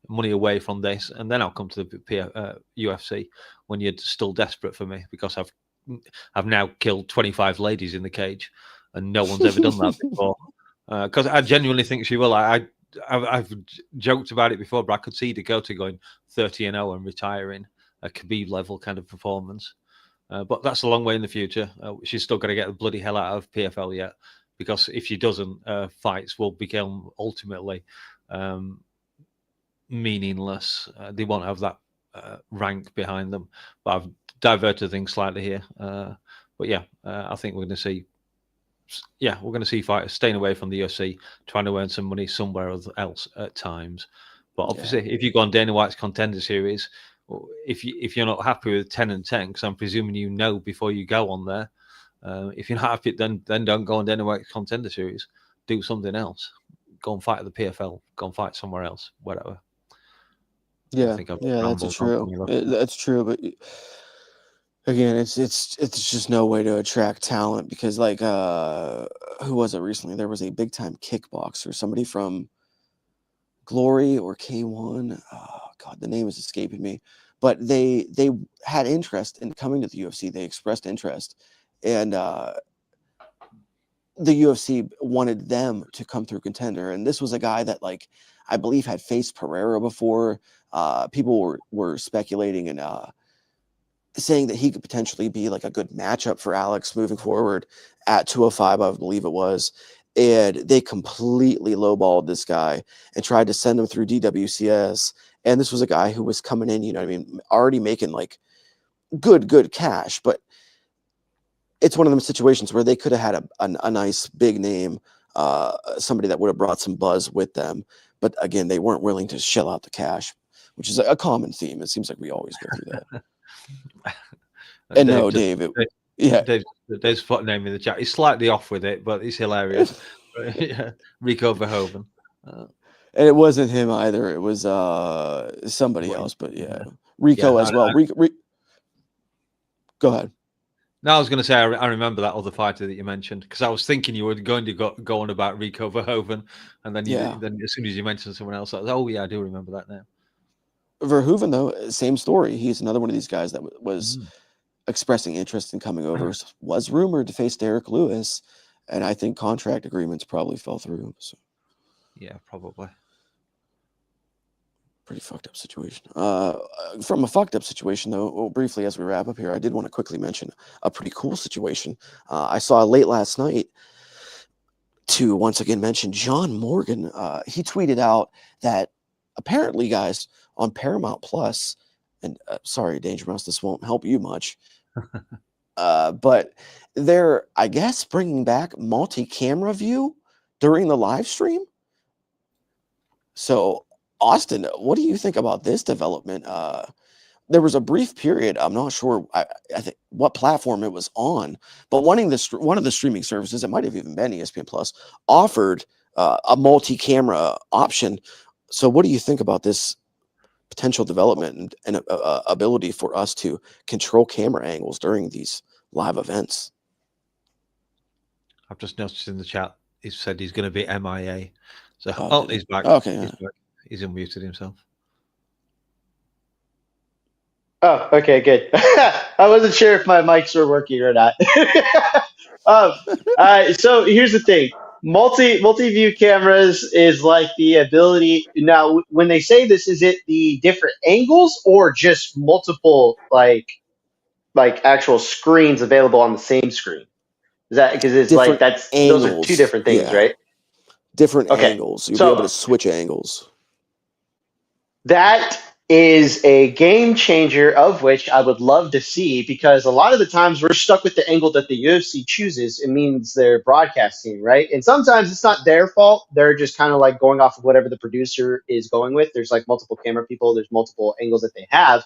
money away from this, and then I'll come to the UFC when you're still desperate for me, because I've now killed 25 ladies in the cage, and no one's ever done that before. Because I genuinely think she will. I've joked about it before, but I could see Dakota going 30-0 and retiring a Khabib level kind of performance. But that's a long way in the future. She's still got to get the bloody hell out of PFL yet, because if she doesn't, fights will become ultimately meaningless. They won't have that rank behind them. But I've diverted things slightly here. But yeah, I think we're going to see. Yeah, we're going to see fighters staying away from the UFC, trying to earn some money somewhere else at times. But obviously, if you go on Dana White's Contender Series, if you're not happy with 10-10, because I'm presuming you know before you go on there, if you're not happy, then don't go on Dana White's Contender Series. Do something else. Go and fight at the PFL. Go and fight somewhere else. Whatever. Yeah, that's true. That's true, but again, it's just no way to attract talent, because like who was it recently? There was a big time kickboxer, somebody from Glory or K1. Oh God, the name is escaping me. But they had interest in coming to the UFC. They expressed interest, and the UFC wanted them to come through Contender. And this was a guy that, like, I believe had faced Pereira before. People were speculating and saying that he could potentially be like a good matchup for Alex moving forward at 205, I believe it was. And they completely lowballed this guy and tried to send him through DWCS. And this was a guy who was coming in, you know what I mean, already making like good cash. But it's one of them situations where they could have had a nice big name, somebody that would have brought some buzz with them. But again, they weren't willing to shell out the cash, which is a common theme. It seems like we always go through that. And no, Dave, Dave's put a name in the chat. He's slightly off with it, but he's hilarious. Yeah, Rico Verhoeven. And it wasn't him either. It was somebody else. But yeah, Rico as well. Go ahead. No, I was going to say I remember that other fighter that you mentioned, because I was thinking you were going to go on about Rico Verhoeven, and then then as soon as you mentioned someone else, I was, oh yeah, I do remember that now. Verhoeven, though, same story. He's another one of these guys that was expressing interest in coming over. Was rumored to face Derek Lewis, and I think contract agreements probably fell through. So. Yeah, probably. Pretty fucked up situation. From a fucked up situation, though, briefly as we wrap up here, I did want to quickly mention a pretty cool situation I saw late last night. To once again mention John Morgan, he tweeted out that apparently, guys, on Paramount Plus, and sorry, Danger Mouse, this won't help you much, but they're, I guess, bringing back multi-camera view during the live stream. So, Austin, what do you think about this development? There was a brief period, I'm not sure I think what platform it was on, but one of the streaming services, it might have even been ESPN Plus, offered a multi-camera option. So what do you think about this potential development and ability for us to control camera angles during these live events? I've just noticed in the chat, he said he's going to be MIA. So, he's back. Okay. He's back. He's unmuted himself. Oh, okay, good. I wasn't sure if my mics were working or not. So here's the thing. Multi-view cameras is like the ability. Now, when they say this, is it the different angles or just multiple like actual screens available on the same screen? Is that because it's different like those are two different things, right? Different angles. You'll be able to switch angles. That is a game changer of which I would love to see because a lot of the times we're stuck with the angle that the UFC chooses. It means their broadcasting, right? And sometimes it's not their fault. They're just kind of like going off of whatever the producer is going with. There's like multiple camera people, there's multiple angles that they have.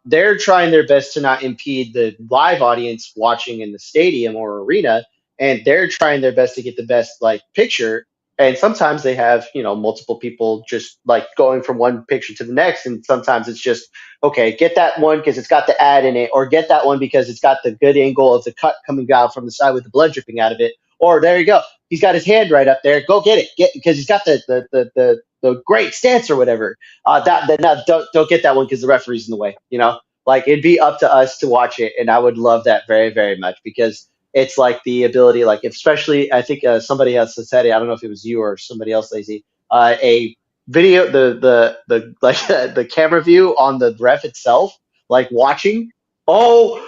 They're trying their best to not impede the live audience watching in the stadium or arena, and they're trying their best to get the best like picture. And sometimes they have multiple people just like going from one picture to the next, and sometimes it's just okay, get that one because it's got the ad in it, or get that one because it's got the good angle of the cut coming out from the side with the blood dripping out of it. Or there you go, he's got his hand right up there. Go get it, get because he's got the great stance or whatever. That no, don't get that one because the referee's in the way. Like it'd be up to us to watch it, and I would love that very, very much because it's like the ability, like especially I think somebody else has said it. I don't know if it was you or somebody else, Lazy. A video, the like the camera view on the ref itself, like watching. Oh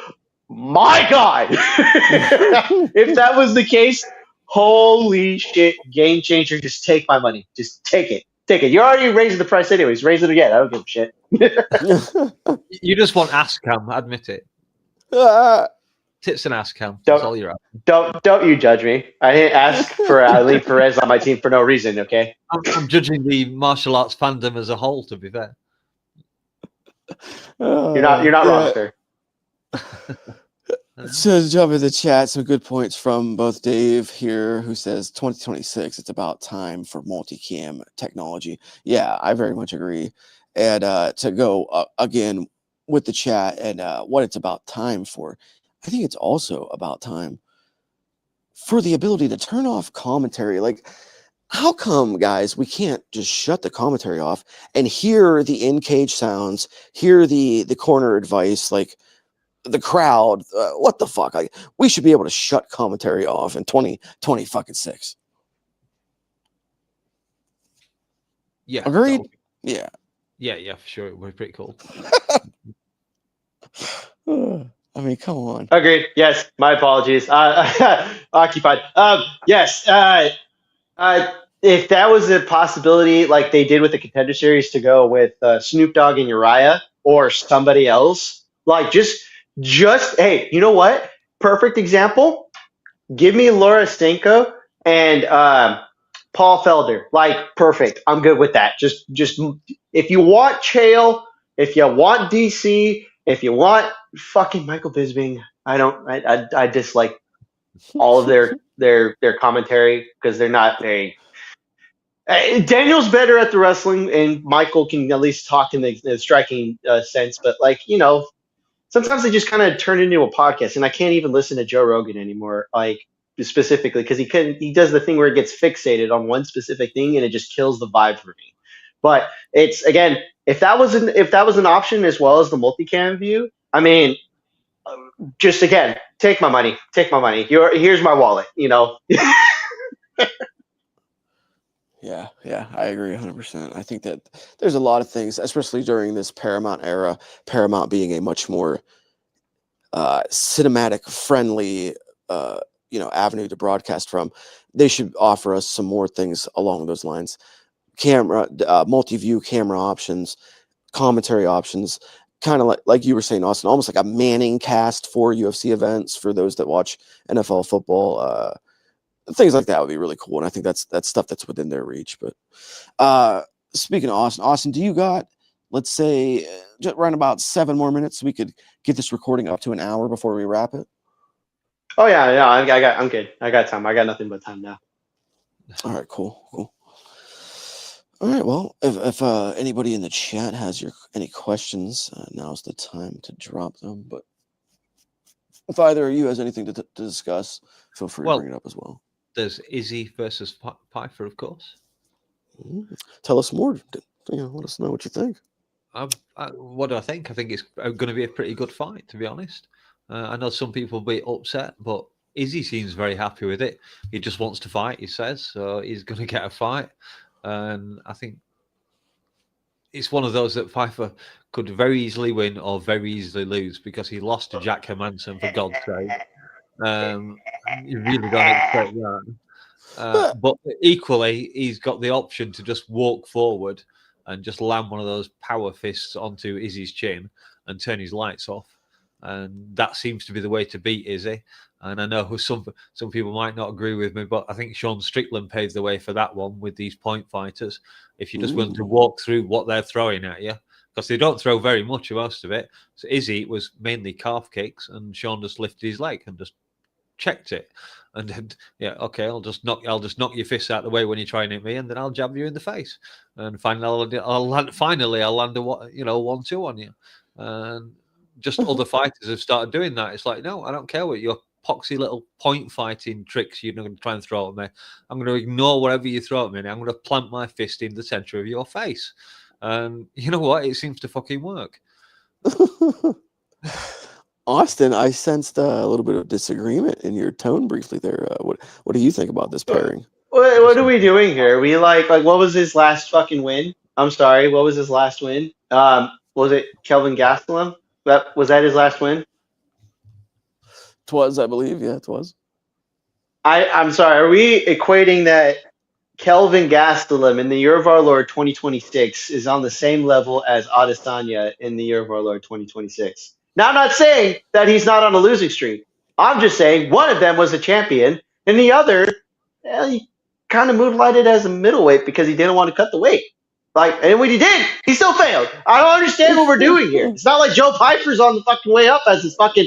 my god! If that was the case, holy shit, game changer! Just take my money. Just take it. Take it. You're already raising the price anyways. Raise it again. I don't give a shit. You just want ass cam, admit it. Ah, Tits and ass cam. That's all you're after. Don't you judge me. I didn't ask for Eileen Perez on my team for no reason. Okay. I'm judging the martial arts fandom as a whole. To be fair, You're not wrong, sir. So jump in the chat, some good points from both Dave here, who says 2026, it's about time for multicam technology. Yeah, I very much agree. And to go again with the chat and what it's about time for, I think it's also about time for the ability to turn off commentary. Like, how come, guys, we can't just shut the commentary off and hear the in-cage sounds, hear the corner advice, like the crowd? What the fuck? We should be able to shut commentary off in 2026. yeah, Agreed? Yeah. yeah, for sure. It would be pretty cool. I mean, come on. Agreed. Yes. My apologies. Occupied. Yes. If that was a possibility, like they did with the Contender Series, to go with Snoop Dogg and Uriah or somebody else, like just hey, you know what? Perfect example. Give me Laura Stenko and Paul Felder. Like perfect. I'm good with that. Just if you want Chael, if you want DC, if you want fucking Michael Bisping, I dislike all of their commentary because they're not very. Daniel's better at the wrestling, and Michael can at least talk in the striking sense. But sometimes they just kind of turn into a podcast, and I can't even listen to Joe Rogan anymore. Like specifically because he does the thing where he gets fixated on one specific thing, and it just kills the vibe for me. But it's again, if that was an option as well as the multicam view, I mean, just again, take my money. Here's my wallet. Yeah, I agree 100%. I think that there's a lot of things, especially during this Paramount era, Paramount being a much more cinematic friendly avenue to broadcast from. They should offer us some more things along those lines. Camera, multi-view camera options, commentary options, kind of like you were saying, Austin, almost like a Manning cast for UFC events for those that watch NFL football. Things like that would be really cool, and I think that's stuff that's within their reach. But speaking of Austin, do you got, let's say, just around about 7 more minutes so we could get this recording up to an hour before we wrap it? Oh yeah, I'm good. I got time. I got nothing but time now. All right, cool. All right, well, if anybody in the chat has any questions, now's the time to drop them. But if either of you has anything to discuss, feel free to bring it up as well. There's Izzy versus Pfeiffer, of course. Tell us more. Let us know what you think. What do I think? I think it's going to be a pretty good fight, to be honest. I know some people will be upset, but Izzy seems very happy with it. He just wants to fight, he says, so he's going to get a fight. And I think it's one of those that Pfeiffer could very easily win or very easily lose because he lost to Jack Hermanson, for God's sake. You really don't expect that. But equally, he's got the option to just walk forward and just land one of those power fists onto Izzy's chin and turn his lights off. And that seems to be the way to beat Izzy. And I know some people might not agree with me, but I think Sean Strickland paved the way for that one with these point fighters. If you're just willing to walk through what they're throwing at you, because they don't throw very much of most of it. So Izzy was mainly calf kicks, and Sean just lifted his leg and just checked it. And then, yeah, okay, I'll just knock your fists out of the way when you try and hit me, and then I'll jab you in the face. And finally, I'll land a 1-2 on you. And just other fighters have started doing that. It's like, no, I don't care what your poxy little point fighting tricks you're going to try and throw at me. I'm going to ignore whatever you throw at me, and I'm going to plant my fist in the center of your face. And you know what? It seems to fucking work. Austin, I sensed a little bit of disagreement in your tone briefly there. What do you think about this pairing? What are we doing here? We like what was his last fucking win? I'm sorry, what was his last win? Was it Kelvin Gastelum? Was that his last win? Twas, I believe. Yeah, it was. I'm sorry. Are we equating that Kelvin Gastelum in the year of our Lord 2026 is on the same level as Adesanya in the year of our Lord 2026? Now, I'm not saying that he's not on a losing streak. I'm just saying one of them was a champion, and the other, well, he kind of moonlighted as a middleweight because he didn't want to cut the weight. And when he did, he still failed. I don't understand what we're doing here. It's not like Joe Piper's on the fucking way up as this fucking,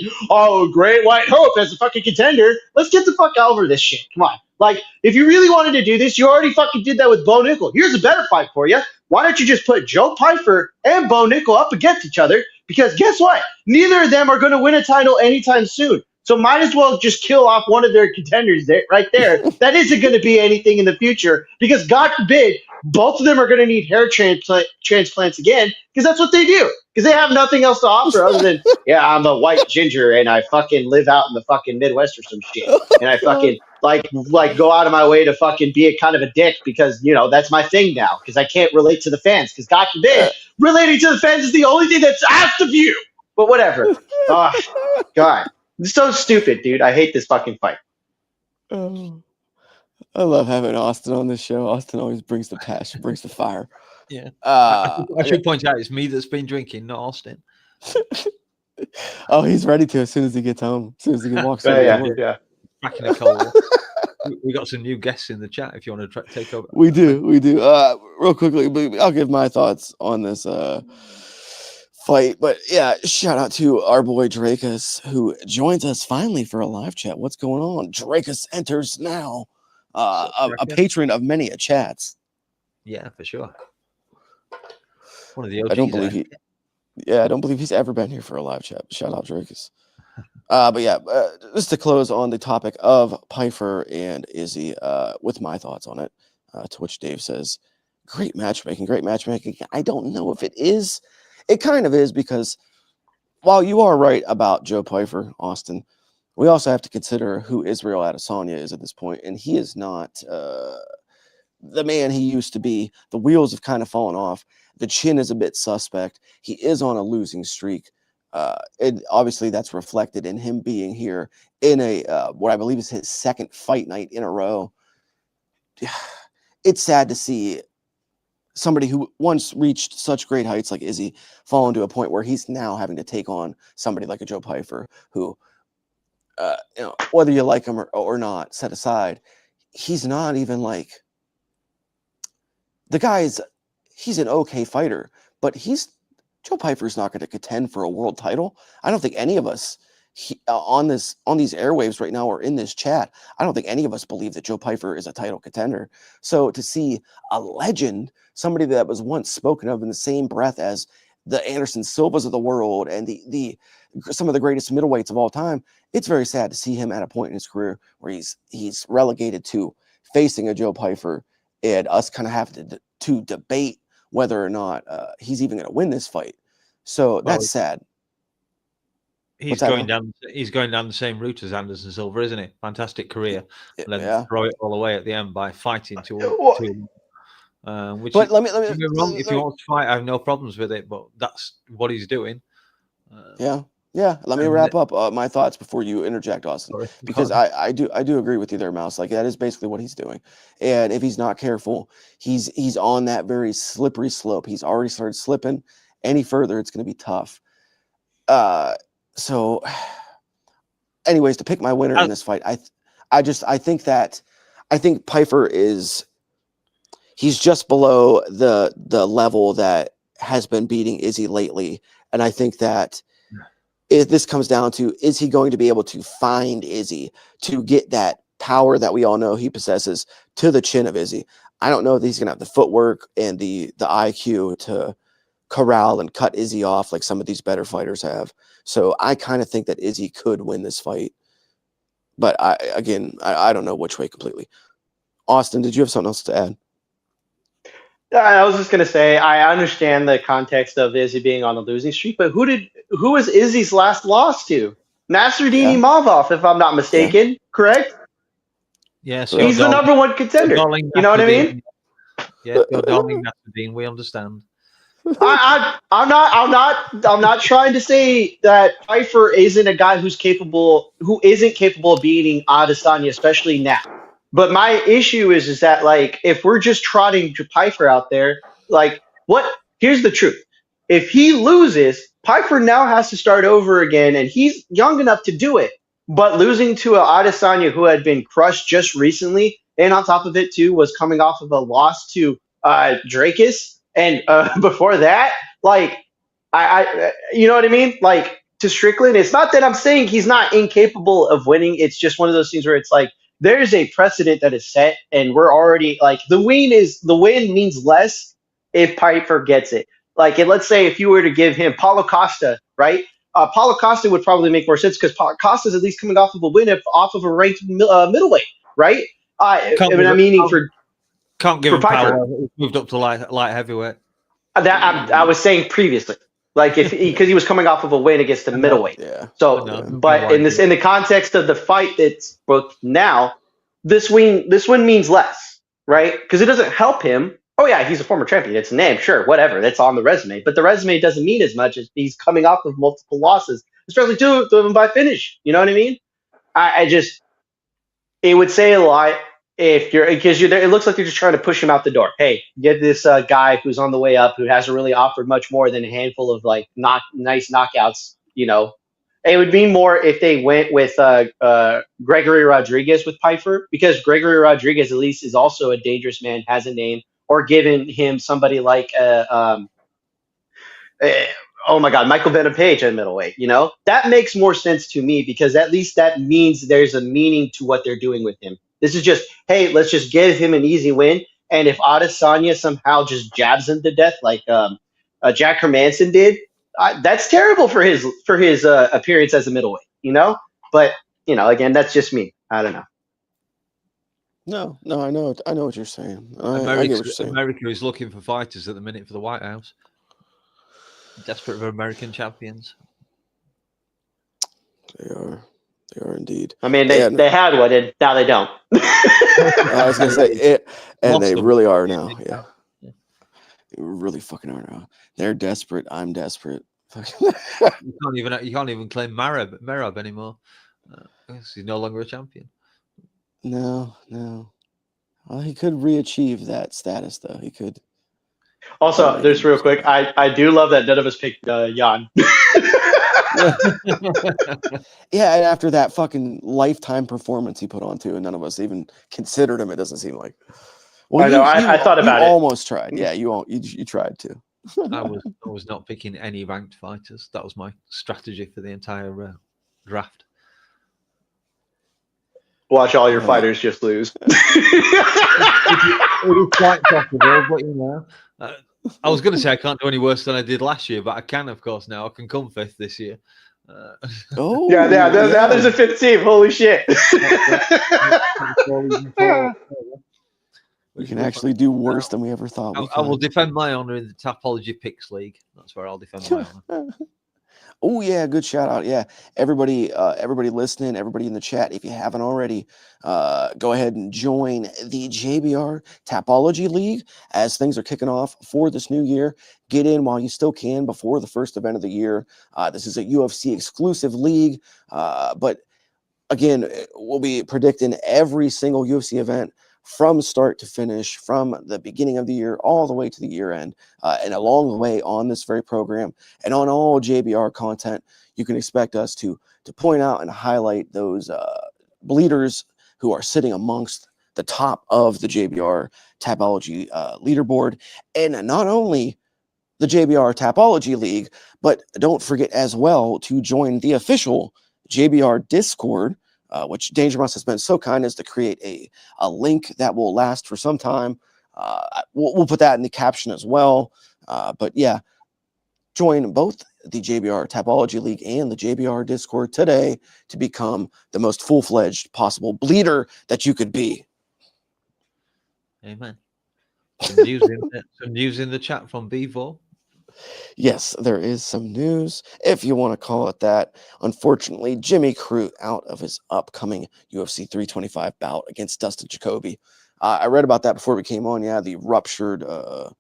great white hope as a fucking contender. Let's get the fuck over this shit. Come on. If you really wanted to do this, you already fucking did that with Bo Nickel. Here's a better fight for you. Why don't you just put Joe Piper and Bo Nickel up against each other? Because guess what? Neither of them are going to win a title anytime soon. So might as well just kill off one of their contenders right there. That isn't going to be anything in the future because God forbid both of them are going to need hair transplants again because that's what they do. Because they have nothing else to offer other than, yeah, I'm a white ginger and I fucking live out in the fucking Midwest or some shit. And I fucking go out of my way to fucking be a kind of a dick because, that's my thing now because I can't relate to the fans because God forbid relating to the fans is the only thing that's asked of you. But whatever. Oh, God. It's so stupid, dude. I hate this fucking fight. Oh, I love having Austin on this show. Austin always brings the passion, brings the fire. Yeah. I should point out it's me that's been drinking, not Austin. Oh, he's ready to as soon as he gets home. As soon as he walks in. Yeah. Cracking a cold. We got some new guests in the chat if you want to take over. We do. Real quickly, I'll give my thoughts on this fight. But yeah, shout out to our boy Drakus, who joins us finally for a live chat. What's going on? Drakus enters now. A patron of many a chats. Yeah, for sure. One of the OGs. I don't believe he's ever been here for a live chat. Shout out Drakus. But yeah, just to close on the topic of Piper and Izzy, with my thoughts on it, to which Dave says, great matchmaking. I don't know if it is. It kind of is because while you are right about Joe Piper, Austin, we also have to consider who Israel Adesanya is at this point, and he is not the man he used to be. The wheels have kind of fallen off. The chin is a bit suspect. He is on a losing streak. And obviously that's reflected in him being here in a what I believe is his second fight night in a row. It's sad to see somebody who once reached such great heights like Izzy fall into a point where he's now having to take on somebody like a Joe Piper who, whether you like him or not, set aside, he's not even like the guy's. He's an okay fighter, but Joe Piper's not going to contend for a world title. I don't think any of us on these airwaves right now or in this chat, I don't think any of us believe that Joe Piper is a title contender. So to see a legend, somebody that was once spoken of in the same breath as the Anderson Silvas of the world and the some of the greatest middleweights of all time, it's very sad to see him at a point in his career where he's relegated to facing a Joe Piper and us kind of having to debate whether or not he's even going to win this fight. So that's sad. He's going down the same route as Anderson Silva, isn't he? Fantastic career. And then throw it all away at the end by fighting to which but let me wrong. If he wants to fight, I have no problems with it, but that's what he's doing. Yeah. Yeah, let me And wrap up my thoughts before you interject, Austin, sorry, because I do agree with you there, Mouse. Like that is basically what he's doing, and if he's not careful, he's on that very slippery slope. He's already started slipping. Any further, it's going to be tough. So, anyways, to pick my winner in this fight, I think Pfeiffer he's just below the level that has been beating Izzy lately, and I think that. If this comes down to, is he going to be able to find Izzy to get that power that we all know he possesses to the chin of Izzy? I don't know that he's going to have the footwork and the IQ to corral and cut Izzy off like some of these better fighters have. So I kind of think that Izzy could win this fight. But I don't know which way completely. Austin, did you have something else to add? I was just gonna say I understand the context of Izzy being on the losing streak, but who was Izzy's last loss to? Nasruddin Yeah. Imavov, if I'm not mistaken, correct? Yes, Correct. He's the number one contender. darling You know what I mean? Yes, your darling Nasruddin. We understand. I'm not trying to say that Pfeiffer isn't a guy who isn't capable of beating Adesanya, especially now. But my issue is that like if we're just trotting Pfeiffer out there, like what? Here's the truth: if he loses, Pfeiffer now has to start over again, and he's young enough to do it. But losing to a Adesanya who had been crushed just recently, and on top of it too, was coming off of a loss to Drakus, and before that, like you know what I mean? Like to Strickland, it's not that I'm saying he's not incapable of winning. It's just one of those things where it's like there's a precedent that is set, and we're already like the win means less if Piper gets it. Like, and let's say if you were to give him Paulo Costa, right? Paulo Costa would probably make more sense because Paulo Costa is at least coming off of a win off of a ranked middleweight, right? Can't I mean, give I'm it- meaning can't- Can't give for him Piper. power. He's moved up to light heavyweight. That I was saying previously, like if because he was coming off of a win against a I know. middleweight. Yeah. So, No, but in the context of the fight that's booked now, this win means less, right? Because it doesn't help him. Oh yeah, he's a former champion. It's a name, sure, whatever. That's on the resume. But the resume doesn't mean as much as he's coming off of multiple losses, especially two of them by finish. You know what I mean? I just it would say a lot if you're because you're there. It looks like you're just trying to push him out the door. Hey, get this guy who's on the way up who hasn't really offered much more than a handful of like nice knockouts. You know, it would mean more if they went with Gregory Rodriguez with Pfeiffer because Gregory Rodriguez at least is also a dangerous man, has a name, or given him somebody like eh, oh my God, Michael Venom Page at middleweight. You know, that makes more sense to me because at least that means there's a meaning to what they're doing with him. This is just, hey, let's just give him an easy win. And if Adesanya somehow just jabs him to death like Jack Hermanson did, that's terrible for his appearance as a middleweight. You know, but you know, again, that's just me. I don't know. No, I know what you're saying. I get what you're saying. America is looking for fighters at the minute for the White House. Desperate for American champions. They are indeed. I mean, they had one, and now they don't. I was gonna say it, and Lost they them. really are now. Yeah, they really fucking are now. They're desperate. I'm desperate. You can't even claim Merab anymore. He's no longer a champion. No. Well, he could re-achieve that status, though. He could. Also, just real quick, I do love that none of us picked Jan. Yeah, and after that fucking lifetime performance he put on too, and none of us even considered him. It doesn't seem like. Well, I know. I thought about it. Almost tried. Yeah, you tried to. I was not picking any ranked fighters. That was my strategy for the entire draft. Watch all your fighters just lose. It is quite possible, but you know. I was going to say I can't do any worse than I did last year, but I can, of course, now. I can come fifth this year. Oh, yeah. Now there's a fifth team. Holy shit! We can actually do worse than we ever thought we could. I will defend my honor in the Tapology Picks League. That's where I'll defend my honor. Oh yeah, good shout out. Yeah, everybody listening, everybody in the chat. If you haven't already, go ahead and join the JBR Tapology League as things are kicking off for this new year. Get in while you still can before the first event of the year. This is a UFC exclusive league, but again, we'll be predicting every single UFC event from start to finish, from the beginning of the year all the way to the year end, and along the way on this very program and on all JBR content. You can expect us to point out and highlight those bleeders who are sitting amongst the top of the JBR Tapology leaderboard, and not only the JBR Tapology League, but don't forget as well to join the official JBR Discord, which Danger Mouse has been so kind as to create a link that will last for some time. We'll put that in the caption as well. But yeah, join both the JBR Tapology League and the JBR Discord today to become the most full-fledged possible bleeder that you could be. Amen. Some news in the chat from Bevo. Yes, there is some news, if you want to call it that. Unfortunately, Jimmy Crute out of his upcoming UFC 325 bout against Dustin Jacoby. I read about that before we came on. Yeah, the ruptured, what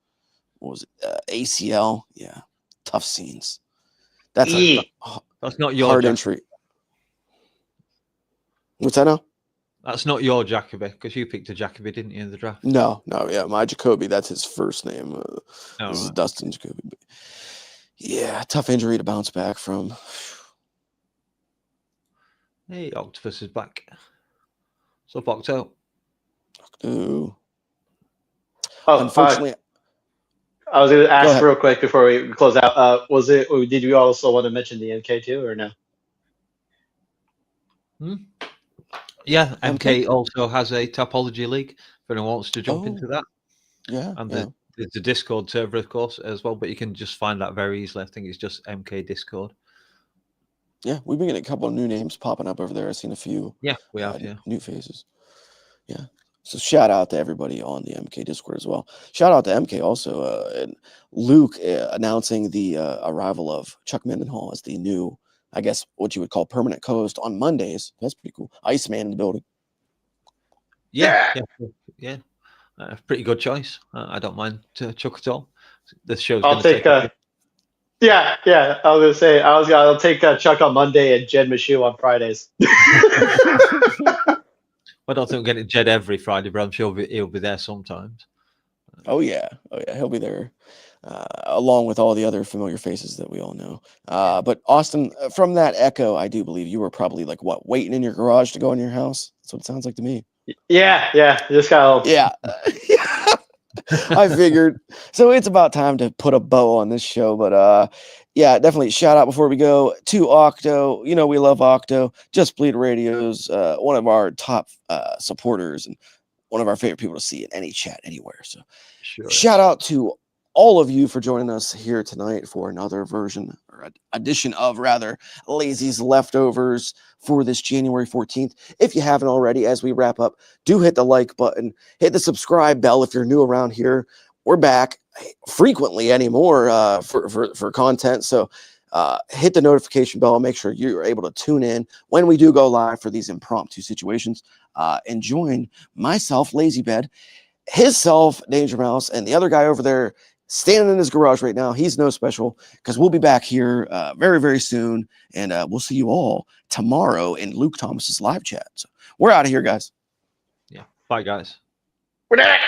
was it, ACL. Yeah, tough scenes. That's That's not your hard Jacoby. entry. What's that now? That's not your Jacoby, because you picked a Jacoby, didn't you, in the draft? No, yeah, my Jacoby, that's his first name. This is Right. Dustin Jacoby. Yeah, tough injury to bounce back from. Hey, Octopus is back. What's up, Octo? Ooh. Oh, Unfortunately, I was going to ask ahead. real quick before we close out. Did you also want to mention the MK too, or no? Yeah, MK also has a Tapology League. If anyone wants to jump into that. Yeah. And yeah. there's the Discord server, of course, as well, but you can just find that very easily. I think it's just MK Discord. Yeah, we've been getting a couple of new names popping up over there. I've seen a few. Yeah, we have, yeah. New faces. Yeah. So shout out to everybody on the MK Discord as well. Shout out to MK also. And Luke announcing the arrival of Chuck Mendenhall as the new, I guess, what you would call permanent co-host on Mondays. That's pretty cool. Iceman in the building. Yeah. Pretty good choice. I don't mind Chuck at all. The show's I'll take. Yeah. I was gonna say I'll take Chuck on Monday and Jed Mashu on Fridays. I don't think we're getting Jed every Friday, but I'm sure he'll be there sometimes. Oh yeah, he'll be there, along with all the other familiar faces that we all know. But Austin, from that echo, I do believe you were probably like waiting in your garage to go in your house. That's what it sounds like to me. Yeah. Just kind of. Yeah. I figured. So it's about time to put a bow on this show. But yeah, definitely shout out before we go to Octo. You know, we love Octo. Just Bleed Radio's one of our top supporters and one of our favorite people to see in any chat anywhere. So shout out to all of you for joining us here tonight for another version or edition of Lazy's Leftovers for this January 14th. If you haven't already, as we wrap up, do hit the like button, hit the subscribe bell if you're new around here. We're back frequently anymore for content. So hit the notification bell. Make sure you're able to tune in when we do go live for these impromptu situations. And join myself, Lazy Bed, his self, Danger Mouse, and the other guy over there standing in his garage right now. He's no special because we'll be back here very, very soon. And we'll see you all tomorrow in Luke Thomas's live chat. So we're out of here, guys. Yeah. Bye, guys. We're back.